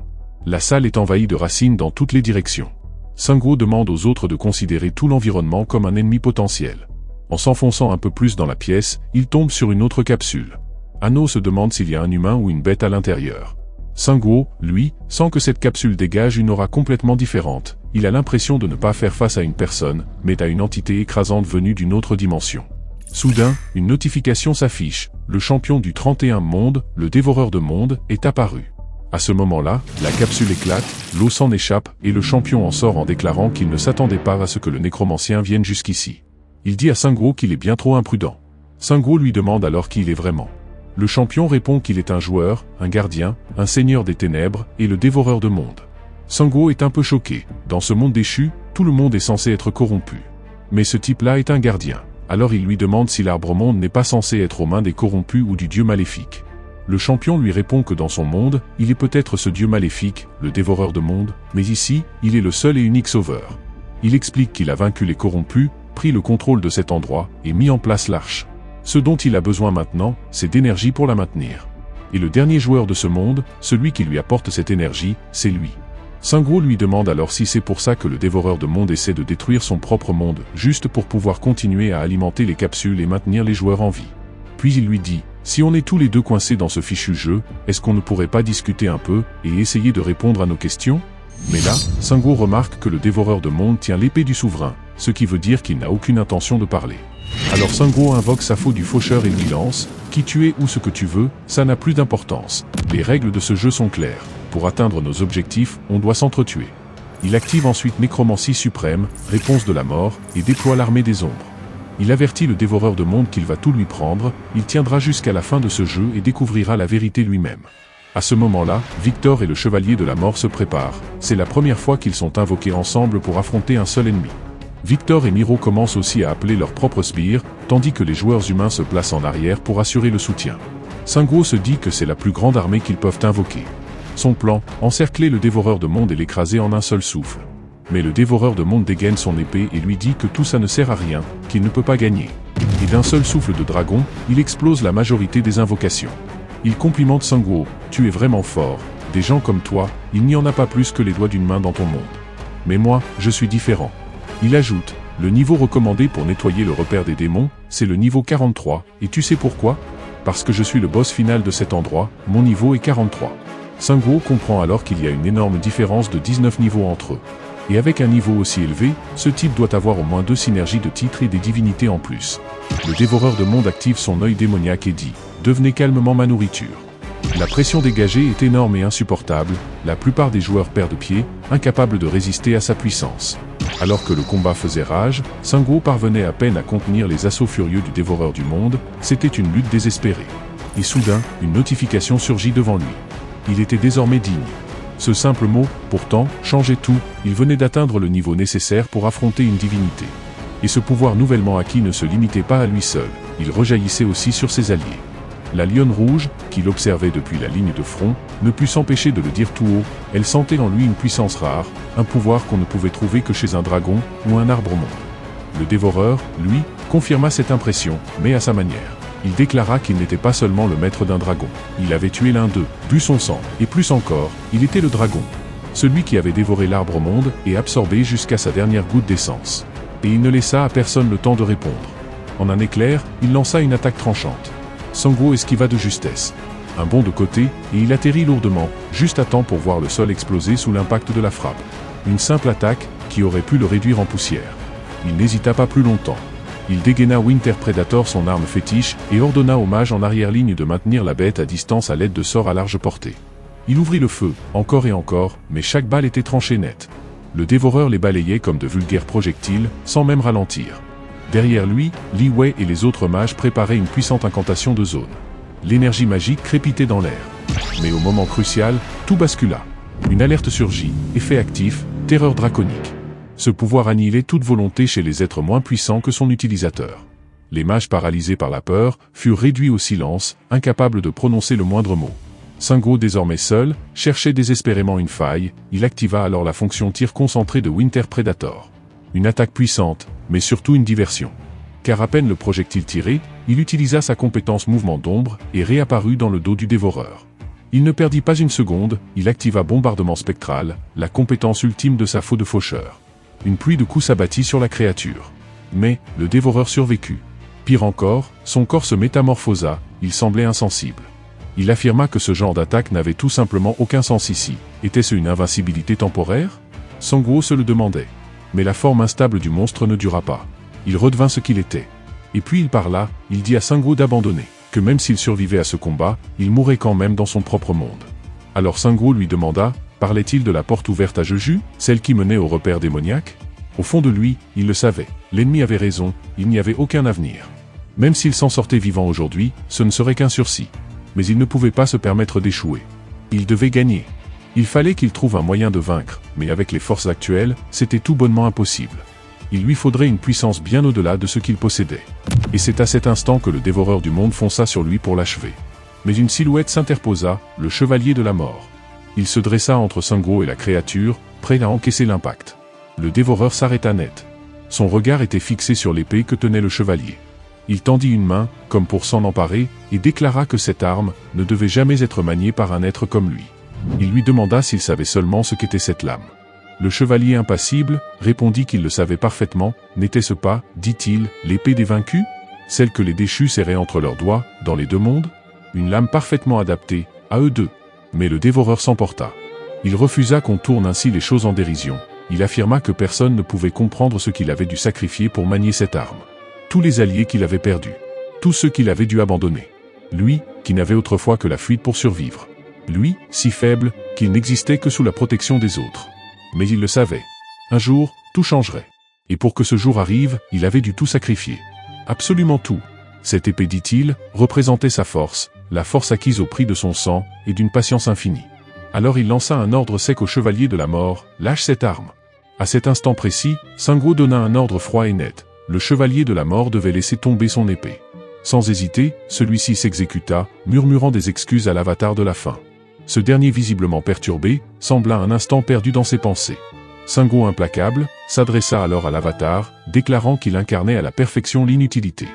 [SPEAKER 1] La salle est envahie de racines dans toutes les directions. Sungwoo demande aux autres de considérer tout l'environnement comme un ennemi potentiel. En s'enfonçant un peu plus dans la pièce, il tombe sur une autre capsule. Anno se demande s'il y a un humain ou une bête à l'intérieur. Sungwoo, lui, sent que cette capsule dégage une aura complètement différente. Il a l'impression de ne pas faire face à une personne, mais à une entité écrasante venue d'une autre dimension. Soudain, une notification s'affiche. Le champion du 31e monde, le dévoreur de mondes, est apparu. À ce moment-là, la capsule éclate, l'eau s'en échappe, et le champion en sort en déclarant qu'il ne s'attendait pas à ce que le nécromancien vienne jusqu'ici. Il dit à Sungwoo qu'il est bien trop imprudent. Sungwoo lui demande alors qui il est vraiment. Le champion répond qu'il est un joueur, un gardien, un seigneur des ténèbres et le dévoreur de mondes. Sungwoo est un peu choqué. Dans ce monde déchu, tout le monde est censé être corrompu. Mais ce type-là est un gardien. Alors il lui demande si l'arbre-monde n'est pas censé être aux mains des corrompus ou du dieu maléfique. Le champion lui répond que dans son monde, il est peut-être ce dieu maléfique, le dévoreur de mondes, mais ici, il est le seul et unique sauveur. Il explique qu'il a vaincu les corrompus, pris le contrôle de cet endroit et mis en place l'arche. Ce dont il a besoin maintenant, c'est d'énergie pour la maintenir. Et le dernier joueur de ce monde, celui qui lui apporte cette énergie, c'est lui. Sungwoo lui demande alors si c'est pour ça que le dévoreur de mondes essaie de détruire son propre monde, juste pour pouvoir continuer à alimenter les capsules et maintenir les joueurs en vie. Puis il lui dit, si on est tous les deux coincés dans ce fichu jeu, est-ce qu'on ne pourrait pas discuter un peu, et essayer de répondre à nos questions? Mais là, Sungwoo remarque que le dévoreur de mondes tient l'épée du souverain, ce qui veut dire qu'il n'a aucune intention de parler. Alors Sungwoo invoque sa faux du faucheur et lui lance « Qui tu es ou ce que tu veux, ça n'a plus d'importance. Les règles de ce jeu sont claires. Pour atteindre nos objectifs, on doit s'entretuer. » Il active ensuite Nécromancie suprême, réponse de la mort, et déploie l'armée des ombres. Il avertit le dévoreur de mondes qu'il va tout lui prendre, il tiendra jusqu'à la fin de ce jeu et découvrira la vérité lui-même. À ce moment-là, Victor et le chevalier de la mort se préparent. C'est la première fois qu'ils sont invoqués ensemble pour affronter un seul ennemi. Victor et Miro commencent aussi à appeler leurs propres sbires, tandis que les joueurs humains se placent en arrière pour assurer le soutien. Sungwoo se dit que c'est la plus grande armée qu'ils peuvent invoquer. Son plan, encercler le dévoreur de mondes et l'écraser en un seul souffle. Mais le dévoreur de mondes dégaine son épée et lui dit que tout ça ne sert à rien, qu'il ne peut pas gagner. Et d'un seul souffle de dragon, il explose la majorité des invocations. Il complimente Sungwoo, tu es vraiment fort, des gens comme toi, il n'y en a pas plus que les doigts d'une main dans ton monde. Mais moi, je suis différent. Il ajoute, le niveau recommandé pour nettoyer le repère des démons, c'est le niveau 43, et tu sais pourquoi? Parce que je suis le boss final de cet endroit, mon niveau est 43. Sungwoo comprend alors qu'il y a une énorme différence de 19 niveaux entre eux. Et avec un niveau aussi élevé, ce type doit avoir au moins 2 synergies de titres et des divinités en plus. Le dévoreur de monde active son œil démoniaque et dit « Devenez calmement ma nourriture ». La pression dégagée est énorme et insupportable, la plupart des joueurs perdent pied, incapables de résister à sa puissance. Alors que le combat faisait rage, Sungwoo parvenait à peine à contenir les assauts furieux du dévoreur du monde, c'était une lutte désespérée. Et soudain, une notification surgit devant lui. Il était désormais digne. Ce simple mot, pourtant, changeait tout, il venait d'atteindre le niveau nécessaire pour affronter une divinité. Et ce pouvoir nouvellement acquis ne se limitait pas à lui seul, il rejaillissait aussi sur ses alliés. La lionne rouge, qui l'observait depuis la ligne de front, ne put s'empêcher de le dire tout haut, elle sentait en lui une puissance rare, un pouvoir qu'on ne pouvait trouver que chez un dragon ou un arbre-monde. Le dévoreur, lui, confirma cette impression, mais à sa manière. Il déclara qu'il n'était pas seulement le maître d'un dragon. Il avait tué l'un d'eux, bu son sang, et plus encore, il était le dragon. Celui qui avait dévoré l'arbre-monde et absorbé jusqu'à sa dernière goutte d'essence. Et il ne laissa à personne le temps de répondre. En un éclair, il lança une attaque tranchante. Sungwoo esquiva de justesse. Un bond de côté, et il atterrit lourdement, juste à temps pour voir le sol exploser sous l'impact de la frappe. Une simple attaque, qui aurait pu le réduire en poussière. Il n'hésita pas plus longtemps. Il dégaina Winter Predator, son arme fétiche, et ordonna aux mages en arrière-ligne de maintenir la bête à distance à l'aide de sorts à large portée. Il ouvrit le feu, encore et encore, mais chaque balle était tranchée net. Le dévoreur les balayait comme de vulgaires projectiles, sans même ralentir. Derrière lui, Li Wei et les autres mages préparaient une puissante incantation de zone. L'énergie magique crépitait dans l'air. Mais au moment crucial, tout bascula. Une alerte surgit, effet actif, terreur draconique. Ce pouvoir annihilait toute volonté chez les êtres moins puissants que son utilisateur. Les mages paralysés par la peur furent réduits au silence, incapables de prononcer le moindre mot. Sungwoo, désormais seul, cherchait désespérément une faille, il activa alors la fonction tir concentré de Winter Predator. Une attaque puissante, mais surtout une diversion. Car à peine le projectile tiré, il utilisa sa compétence mouvement d'ombre et réapparut dans le dos du dévoreur. Il ne perdit pas une seconde, il activa bombardement spectral, la compétence ultime de sa faux de faucheur. Une pluie de coups s'abattit sur la créature. Mais, le dévoreur survécut. Pire encore, son corps se métamorphosa, il semblait insensible. Il affirma que ce genre d'attaque n'avait tout simplement aucun sens ici. Était-ce une invincibilité temporaire? Sungwoo se le demandait. Mais la forme instable du monstre ne dura pas. Il redevint ce qu'il était. Et puis il parla, il dit à Sungwoo d'abandonner, que même s'il survivait à ce combat, il mourrait quand même dans son propre monde. Alors Sungwoo lui demanda, parlait-il de la porte ouverte à Jeju, celle qui menait au repère démoniaque? Au fond de lui, il le savait, l'ennemi avait raison, il n'y avait aucun avenir. Même s'il s'en sortait vivant aujourd'hui, ce ne serait qu'un sursis. Mais il ne pouvait pas se permettre d'échouer. Il devait gagner. Il fallait qu'il trouve un moyen de vaincre, mais avec les forces actuelles, c'était tout bonnement impossible. Il lui faudrait une puissance bien au-delà de ce qu'il possédait. Et c'est à cet instant que le dévoreur du monde fonça sur lui pour l'achever. Mais une silhouette s'interposa, le chevalier de la mort. Il se dressa entre Sungwoo et la créature, prêt à encaisser l'impact. Le dévoreur s'arrêta net. Son regard était fixé sur l'épée que tenait le chevalier. Il tendit une main, comme pour s'en emparer, et déclara que cette arme ne devait jamais être maniée par un être comme lui. Il lui demanda s'il savait seulement ce qu'était cette lame. Le chevalier impassible répondit qu'il le savait parfaitement. N'était-ce pas, dit-il, l'épée des vaincus? Celle que les déchus serraient entre leurs doigts, dans les deux mondes? Une lame parfaitement adaptée, à eux deux. Mais le dévoreur s'emporta. Il refusa qu'on tourne ainsi les choses en dérision. Il affirma que personne ne pouvait comprendre ce qu'il avait dû sacrifier pour manier cette arme. Tous les alliés qu'il avait perdus. Tous ceux qu'il avait dû abandonner. Lui, qui n'avait autrefois que la fuite pour survivre. Lui, si faible, qu'il n'existait que sous la protection des autres. Mais il le savait. Un jour, tout changerait. Et pour que ce jour arrive, il avait dû tout sacrifier. Absolument tout. Cette épée, dit-il, représentait sa force, la force acquise au prix de son sang, et d'une patience infinie. Alors il lança un ordre sec au chevalier de la mort, lâche cette arme. À cet instant précis, Sungwoo donna un ordre froid et net. Le chevalier de la mort devait laisser tomber son épée. Sans hésiter, celui-ci s'exécuta, murmurant des excuses à l'avatar de la faim. Ce dernier, visiblement perturbé, sembla un instant perdu dans ses pensées. Sungwoo, implacable, s'adressa alors à l'avatar, déclarant qu'il incarnait à la perfection l'inutilité.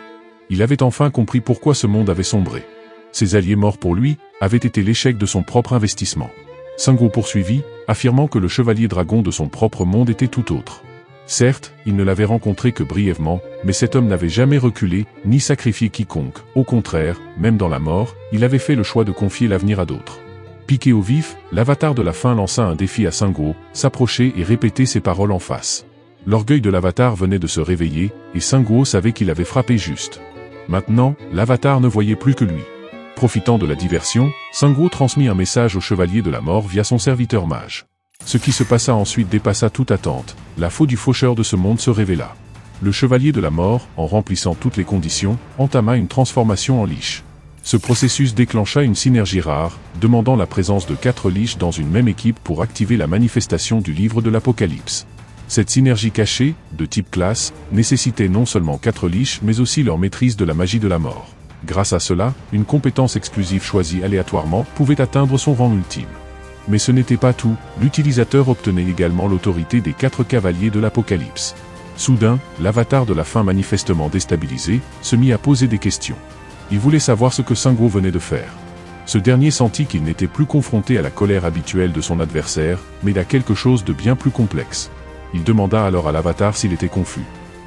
[SPEAKER 1] Il avait enfin compris pourquoi ce monde avait sombré. Ses alliés morts pour lui avaient été l'échec de son propre investissement. Sungwoo poursuivit, affirmant que le chevalier dragon de son propre monde était tout autre. Certes, il ne l'avait rencontré que brièvement, mais cet homme n'avait jamais reculé, ni sacrifié quiconque. Au contraire, même dans la mort, il avait fait le choix de confier l'avenir à d'autres. Piqué au vif, l'avatar de la faim lança un défi à Sangwo, s'approcher et répéter ses paroles en face. L'orgueil de l'avatar venait de se réveiller, et Sangwo savait qu'il avait frappé juste. Maintenant, l'avatar ne voyait plus que lui. Profitant de la diversion, Sangwo transmit un message au chevalier de la mort via son serviteur mage. Ce qui se passa ensuite dépassa toute attente. La faux du faucheur de ce monde se révéla. Le chevalier de la mort, en remplissant toutes les conditions, entama une transformation en liche. Ce processus déclencha une synergie rare, demandant la présence de 4 liches dans une même équipe pour activer la manifestation du livre de l'Apocalypse. Cette synergie cachée, de type classe, nécessitait non seulement 4 liches mais aussi leur maîtrise de la magie de la mort. Grâce à cela, une compétence exclusive choisie aléatoirement pouvait atteindre son rang ultime. Mais ce n'était pas tout, l'utilisateur obtenait également l'autorité des 4 cavaliers de l'Apocalypse. Soudain, l'avatar de la faim manifestement déstabilisé, se mit à poser des questions. Il voulait savoir ce que Sangwo venait de faire. Ce dernier sentit qu'il n'était plus confronté à la colère habituelle de son adversaire, mais à quelque chose de bien plus complexe. Il demanda alors à l'avatar s'il était confus.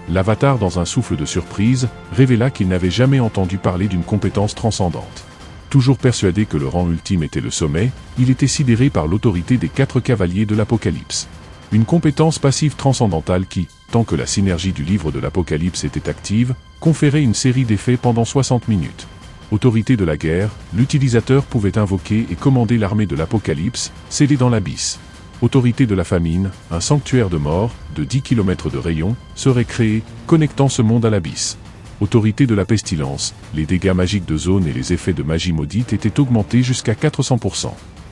[SPEAKER 1] L'avatar, dans un souffle de surprise, révéla qu'il n'avait jamais entendu parler d'une compétence transcendante. Toujours persuadé que le rang ultime était le sommet, il était sidéré par l'autorité des 4 cavaliers de l'Apocalypse. Une compétence passive transcendantale qui, tant que la synergie du livre de l'Apocalypse était active, conférait une série d'effets pendant 60 minutes. Autorité de la guerre, l'utilisateur pouvait invoquer et commander l'armée de l'Apocalypse, scellée dans l'abysse. Autorité de la famine, un sanctuaire de mort, de 10 km de rayon, serait créé, connectant ce monde à l'abysse. Autorité de la pestilence, les dégâts magiques de zone et les effets de magie maudite étaient augmentés jusqu'à 400%.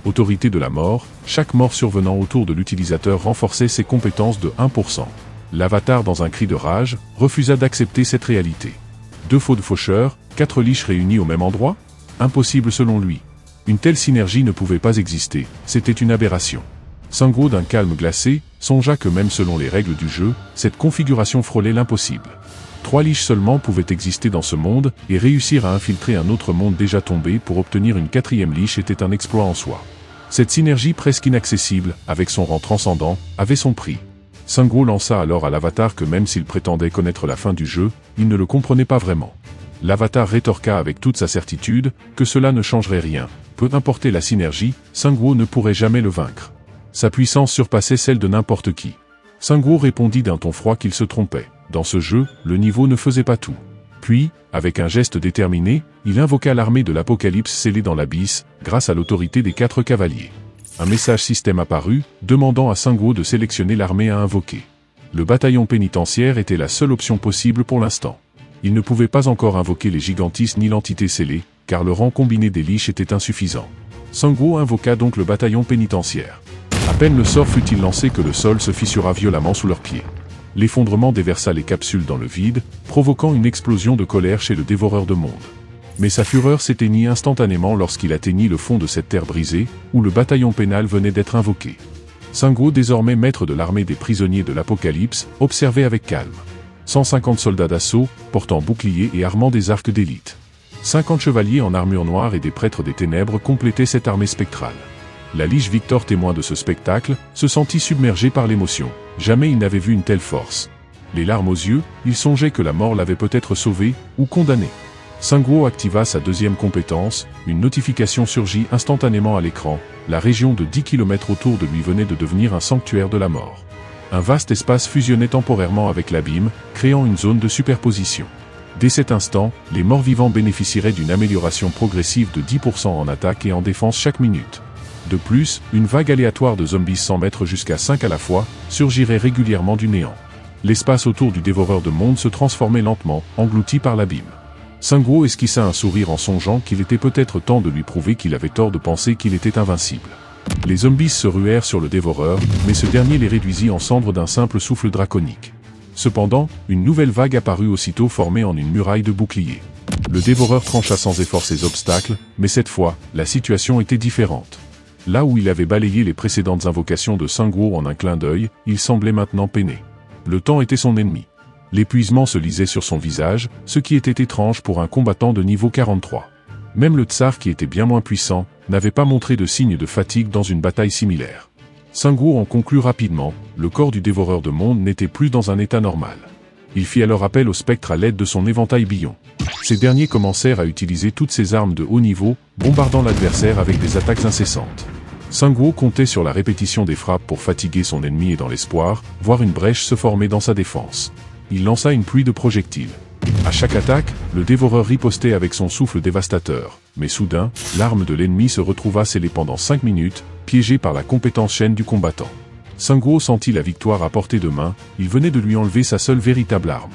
[SPEAKER 1] Autorité de la mort, chaque mort survenant autour de l'utilisateur renforçait ses compétences de 1%. L'avatar, dans un cri de rage, refusa d'accepter cette réalité. 2 faux de faucheurs, 4 liches réunis au même endroit? Impossible selon lui. Une telle synergie ne pouvait pas exister, c'était une aberration. Sangwo, d'un calme glacé, songea que même selon les règles du jeu, cette configuration frôlait l'impossible. 3 liches seulement pouvaient exister dans ce monde, et réussir à infiltrer un autre monde déjà tombé pour obtenir une 4e liche était un exploit en soi. Cette synergie presque inaccessible, avec son rang transcendant, avait son prix. Sangwo lança alors à l'avatar que même s'il prétendait connaître la fin du jeu, il ne le comprenait pas vraiment. L'avatar rétorqua avec toute sa certitude que cela ne changerait rien. Peu importe la synergie, Sangwo ne pourrait jamais le vaincre. Sa puissance surpassait celle de n'importe qui. Sangwo répondit d'un ton froid qu'il se trompait. Dans ce jeu, le niveau ne faisait pas tout. Puis, avec un geste déterminé, il invoqua l'armée de l'Apocalypse scellée dans l'abysse, grâce à l'autorité des 4 cavaliers. Un message système apparut, demandant à Sangwo de sélectionner l'armée à invoquer. Le bataillon pénitentiaire était la seule option possible pour l'instant. Il ne pouvait pas encore invoquer les gigantistes ni l'entité scellée, car le rang combiné des liches était insuffisant. Sangwo invoqua donc le bataillon pénitentiaire. À peine le sort fut-il lancé que le sol se fissura violemment sous leurs pieds. L'effondrement déversa les capsules dans le vide, provoquant une explosion de colère chez le dévoreur de mondes. Mais sa fureur s'éteignit instantanément lorsqu'il atteignit le fond de cette terre brisée, où le bataillon pénal venait d'être invoqué. Sangwo, désormais maître de l'armée des prisonniers de l'Apocalypse, observait avec calme. 150 soldats d'assaut, portant boucliers et armant des arcs d'élite. 50 chevaliers en armure noire et des prêtres des ténèbres complétaient cette armée spectrale. La liche Victor, témoin de ce spectacle, se sentit submergé par l'émotion. Jamais il n'avait vu une telle force. Les larmes aux yeux, il songeait que la mort l'avait peut-être sauvé, ou condamné. Sangwo activa sa 2e compétence, une notification surgit instantanément à l'écran. La région de 10 km autour de lui venait de devenir un sanctuaire de la mort. Un vaste espace fusionnait temporairement avec l'abîme, créant une zone de superposition. Dès cet instant, les morts-vivants bénéficieraient d'une amélioration progressive de 10% en attaque et en défense chaque minute. De plus, une vague aléatoire de zombies 100 mètres jusqu'à 5 à la fois, surgirait régulièrement du néant. L'espace autour du dévoreur de mondes se transformait lentement, englouti par l'abîme. Sangwo esquissa un sourire en songeant qu'il était peut-être temps de lui prouver qu'il avait tort de penser qu'il était invincible. Les zombies se ruèrent sur le dévoreur, mais ce dernier les réduisit en cendres d'un simple souffle draconique. Cependant, une nouvelle vague apparut aussitôt formée en une muraille de boucliers. Le dévoreur trancha sans effort ses obstacles, mais cette fois, la situation était différente. Là où il avait balayé les précédentes invocations de Sangwo en un clin d'œil, il semblait maintenant peiner. Le temps était son ennemi. L'épuisement se lisait sur son visage, ce qui était étrange pour un combattant de niveau 43. Même le tsar, qui était bien moins puissant, n'avait pas montré de signe de fatigue dans une bataille similaire. Sungwoo en conclut rapidement, le corps du dévoreur de mondes n'était plus dans un état normal. Il fit alors appel au spectre à l'aide de son éventail billon. Ces derniers commencèrent à utiliser toutes ses armes de haut niveau, bombardant l'adversaire avec des attaques incessantes. Sungwoo comptait sur la répétition des frappes pour fatiguer son ennemi et dans l'espoir, voir une brèche se former dans sa défense. Il lança une pluie de projectiles. À chaque attaque, le dévoreur ripostait avec son souffle dévastateur, mais soudain, l'arme de l'ennemi se retrouva scellée pendant 5 minutes, piégée par la compétence chaîne du combattant. Sungwoo sentit la victoire à portée de main, il venait de lui enlever sa seule véritable arme.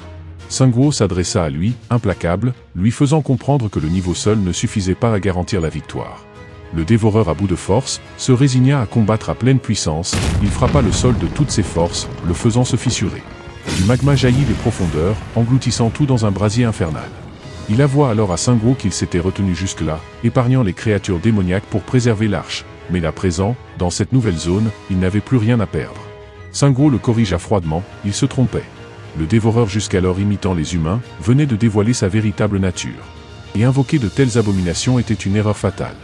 [SPEAKER 1] Sungwoo s'adressa à lui, implacable, lui faisant comprendre que le niveau seul ne suffisait pas à garantir la victoire. Le dévoreur à bout de force, se résigna à combattre à pleine puissance, il frappa le sol de toutes ses forces, le faisant se fissurer. Du magma jaillit des profondeurs, engloutissant tout dans un brasier infernal. Il avoua alors à Sungwoo qu'il s'était retenu jusque-là, épargnant les créatures démoniaques pour préserver l'arche. Mais à présent, dans cette nouvelle zone, il n'avait plus rien à perdre. Sungwoo le corrigea froidement, il se trompait. Le dévoreur jusqu'alors imitant les humains, venait de dévoiler sa véritable nature. Et invoquer de telles abominations était une erreur fatale.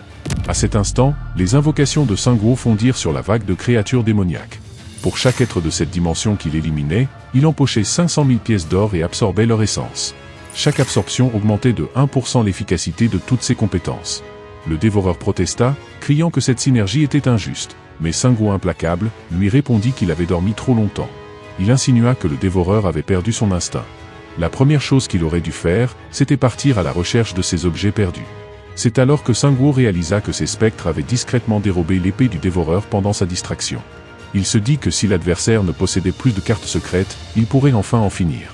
[SPEAKER 1] À cet instant, les invocations de Sungwoo fondirent sur la vague de créatures démoniaques. Pour chaque être de cette dimension qu'il éliminait, il empochait 500 000 pièces d'or et absorbait leur essence. Chaque absorption augmentait de 1% l'efficacité de toutes ses compétences. Le dévoreur protesta, criant que cette synergie était injuste, mais Sungwoo implacable, lui répondit qu'il avait dormi trop longtemps. Il insinua que le dévoreur avait perdu son instinct. La première chose qu'il aurait dû faire, c'était partir à la recherche de ses objets perdus. C'est alors que Sungwoo réalisa que ses spectres avaient discrètement dérobé l'épée du dévoreur pendant sa distraction. Il se dit que si l'adversaire ne possédait plus de cartes secrètes, il pourrait enfin en finir.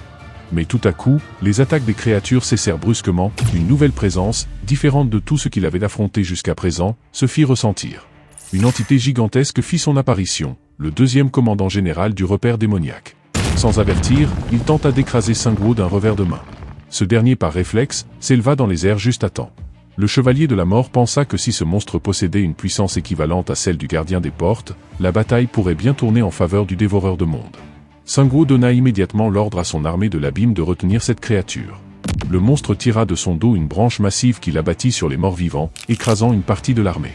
[SPEAKER 1] Mais tout à coup, les attaques des créatures cessèrent brusquement, une nouvelle présence, différente de tout ce qu'il avait affronté jusqu'à présent, se fit ressentir. Une entité gigantesque fit son apparition, le deuxième commandant général du repère démoniaque. Sans avertir, il tenta d'écraser Sungwoo d'un revers de main. Ce dernier par réflexe, s'éleva dans les airs juste à temps. Le chevalier de la mort pensa que si ce monstre possédait une puissance équivalente à celle du gardien des portes, la bataille pourrait bien tourner en faveur du dévoreur de mondes. Sungwoo donna immédiatement l'ordre à son armée de l'abîme de retenir cette créature. Le monstre tira de son dos une branche massive qui l'abattit sur les morts-vivants, écrasant une partie de l'armée.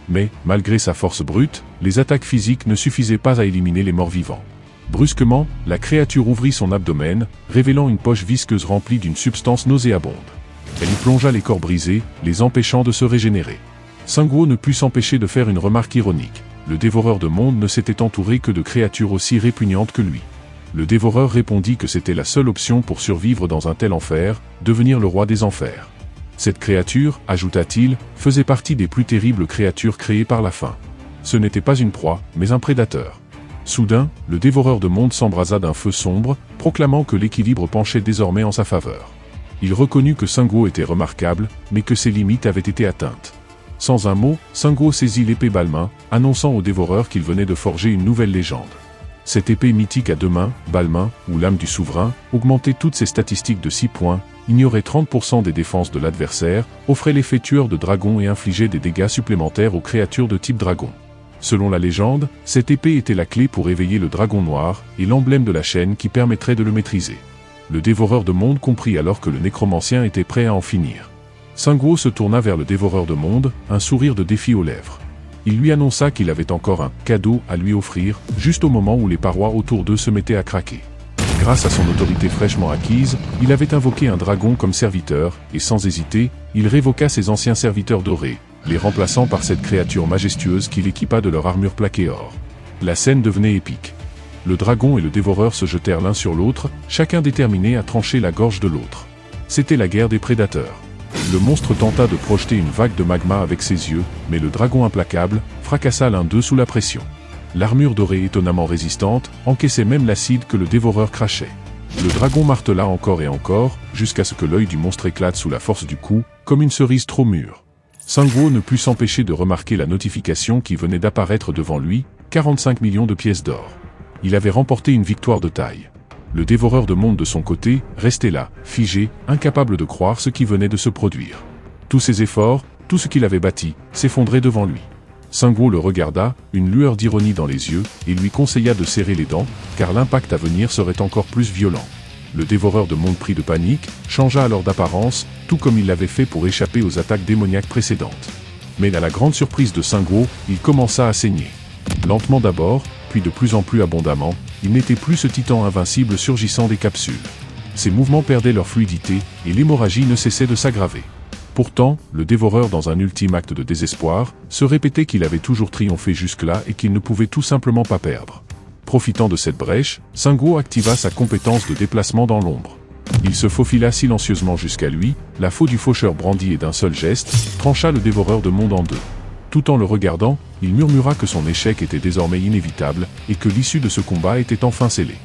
[SPEAKER 1] Mais, malgré sa force brute, les attaques physiques ne suffisaient pas à éliminer les morts-vivants. Brusquement, la créature ouvrit son abdomen, révélant une poche visqueuse remplie d'une substance nauséabonde. Elle y plongea les corps brisés, les empêchant de se régénérer. Sungwoo ne put s'empêcher de faire une remarque ironique. Le dévoreur de mondes ne s'était entouré que de créatures aussi répugnantes que lui. Le dévoreur répondit que c'était la seule option pour survivre dans un tel enfer, devenir le roi des enfers. Cette créature, ajouta-t-il, faisait partie des plus terribles créatures créées par la faim. Ce n'était pas une proie, mais un prédateur. Soudain, le dévoreur de mondes s'embrasa d'un feu sombre, proclamant que l'équilibre penchait désormais en sa faveur. Il reconnut que Sungwoo était remarquable, mais que ses limites avaient été atteintes. Sans un mot, Sungwoo saisit l'épée Balmain, annonçant au dévoreur qu'il venait de forger une nouvelle légende. Cette épée mythique à 2 mains, Balmain, ou l'âme du souverain, augmentait toutes ses statistiques de 6 points, ignorait 30% des défenses de l'adversaire, offrait l'effet tueur de dragon et infligeait des dégâts supplémentaires aux créatures de type dragon. Selon la légende, cette épée était la clé pour éveiller le dragon noir, et l'emblème de la chaîne qui permettrait de le maîtriser. Le dévoreur de mondes comprit alors que le nécromancien était prêt à en finir. Sungwoo se tourna vers le dévoreur de mondes, un sourire de défi aux lèvres. Il lui annonça qu'il avait encore un cadeau à lui offrir, juste au moment où les parois autour d'eux se mettaient à craquer. Grâce à son autorité fraîchement acquise, il avait invoqué un dragon comme serviteur, et sans hésiter, il révoqua ses anciens serviteurs dorés, les remplaçant par cette créature majestueuse qu'il équipa de leur armure plaquée or. La scène devenait épique. Le dragon et le dévoreur se jetèrent l'un sur l'autre, chacun déterminé à trancher la gorge de l'autre. C'était la guerre des prédateurs. Le monstre tenta de projeter une vague de magma avec ses yeux, mais le dragon implacable fracassa l'un d'eux sous la pression. L'armure dorée étonnamment résistante encaissait même l'acide que le dévoreur crachait. Le dragon martela encore et encore, jusqu'à ce que l'œil du monstre éclate sous la force du coup, comme une cerise trop mûre. Sungwoo ne put s'empêcher de remarquer la notification qui venait d'apparaître devant lui, 45 millions de pièces d'or. Il avait remporté une victoire de taille. Le dévoreur de mondes de son côté, restait là, figé, incapable de croire ce qui venait de se produire. Tous ses efforts, tout ce qu'il avait bâti, s'effondrait devant lui. Sungwoo le regarda, une lueur d'ironie dans les yeux, et lui conseilla de serrer les dents, car l'impact à venir serait encore plus violent. Le dévoreur de mondes pris de panique, changea alors d'apparence, tout comme il l'avait fait pour échapper aux attaques démoniaques précédentes. Mais à la grande surprise de Sungwoo, il commença à saigner. Lentement d'abord, puis de plus en plus abondamment, il n'était plus ce titan invincible surgissant des capsules. Ses mouvements perdaient leur fluidité, et l'hémorragie ne cessait de s'aggraver. Pourtant, le dévoreur, dans un ultime acte de désespoir, se répétait qu'il avait toujours triomphé jusque-là et qu'il ne pouvait tout simplement pas perdre. Profitant de cette brèche, Sungwoo activa sa compétence de déplacement dans l'ombre. Il se faufila silencieusement jusqu'à lui, la faux du faucheur brandie et d'un seul geste, trancha le dévoreur de monde en deux. Tout en le regardant, il murmura que son échec était désormais inévitable, et que l'issue de ce combat était enfin scellée.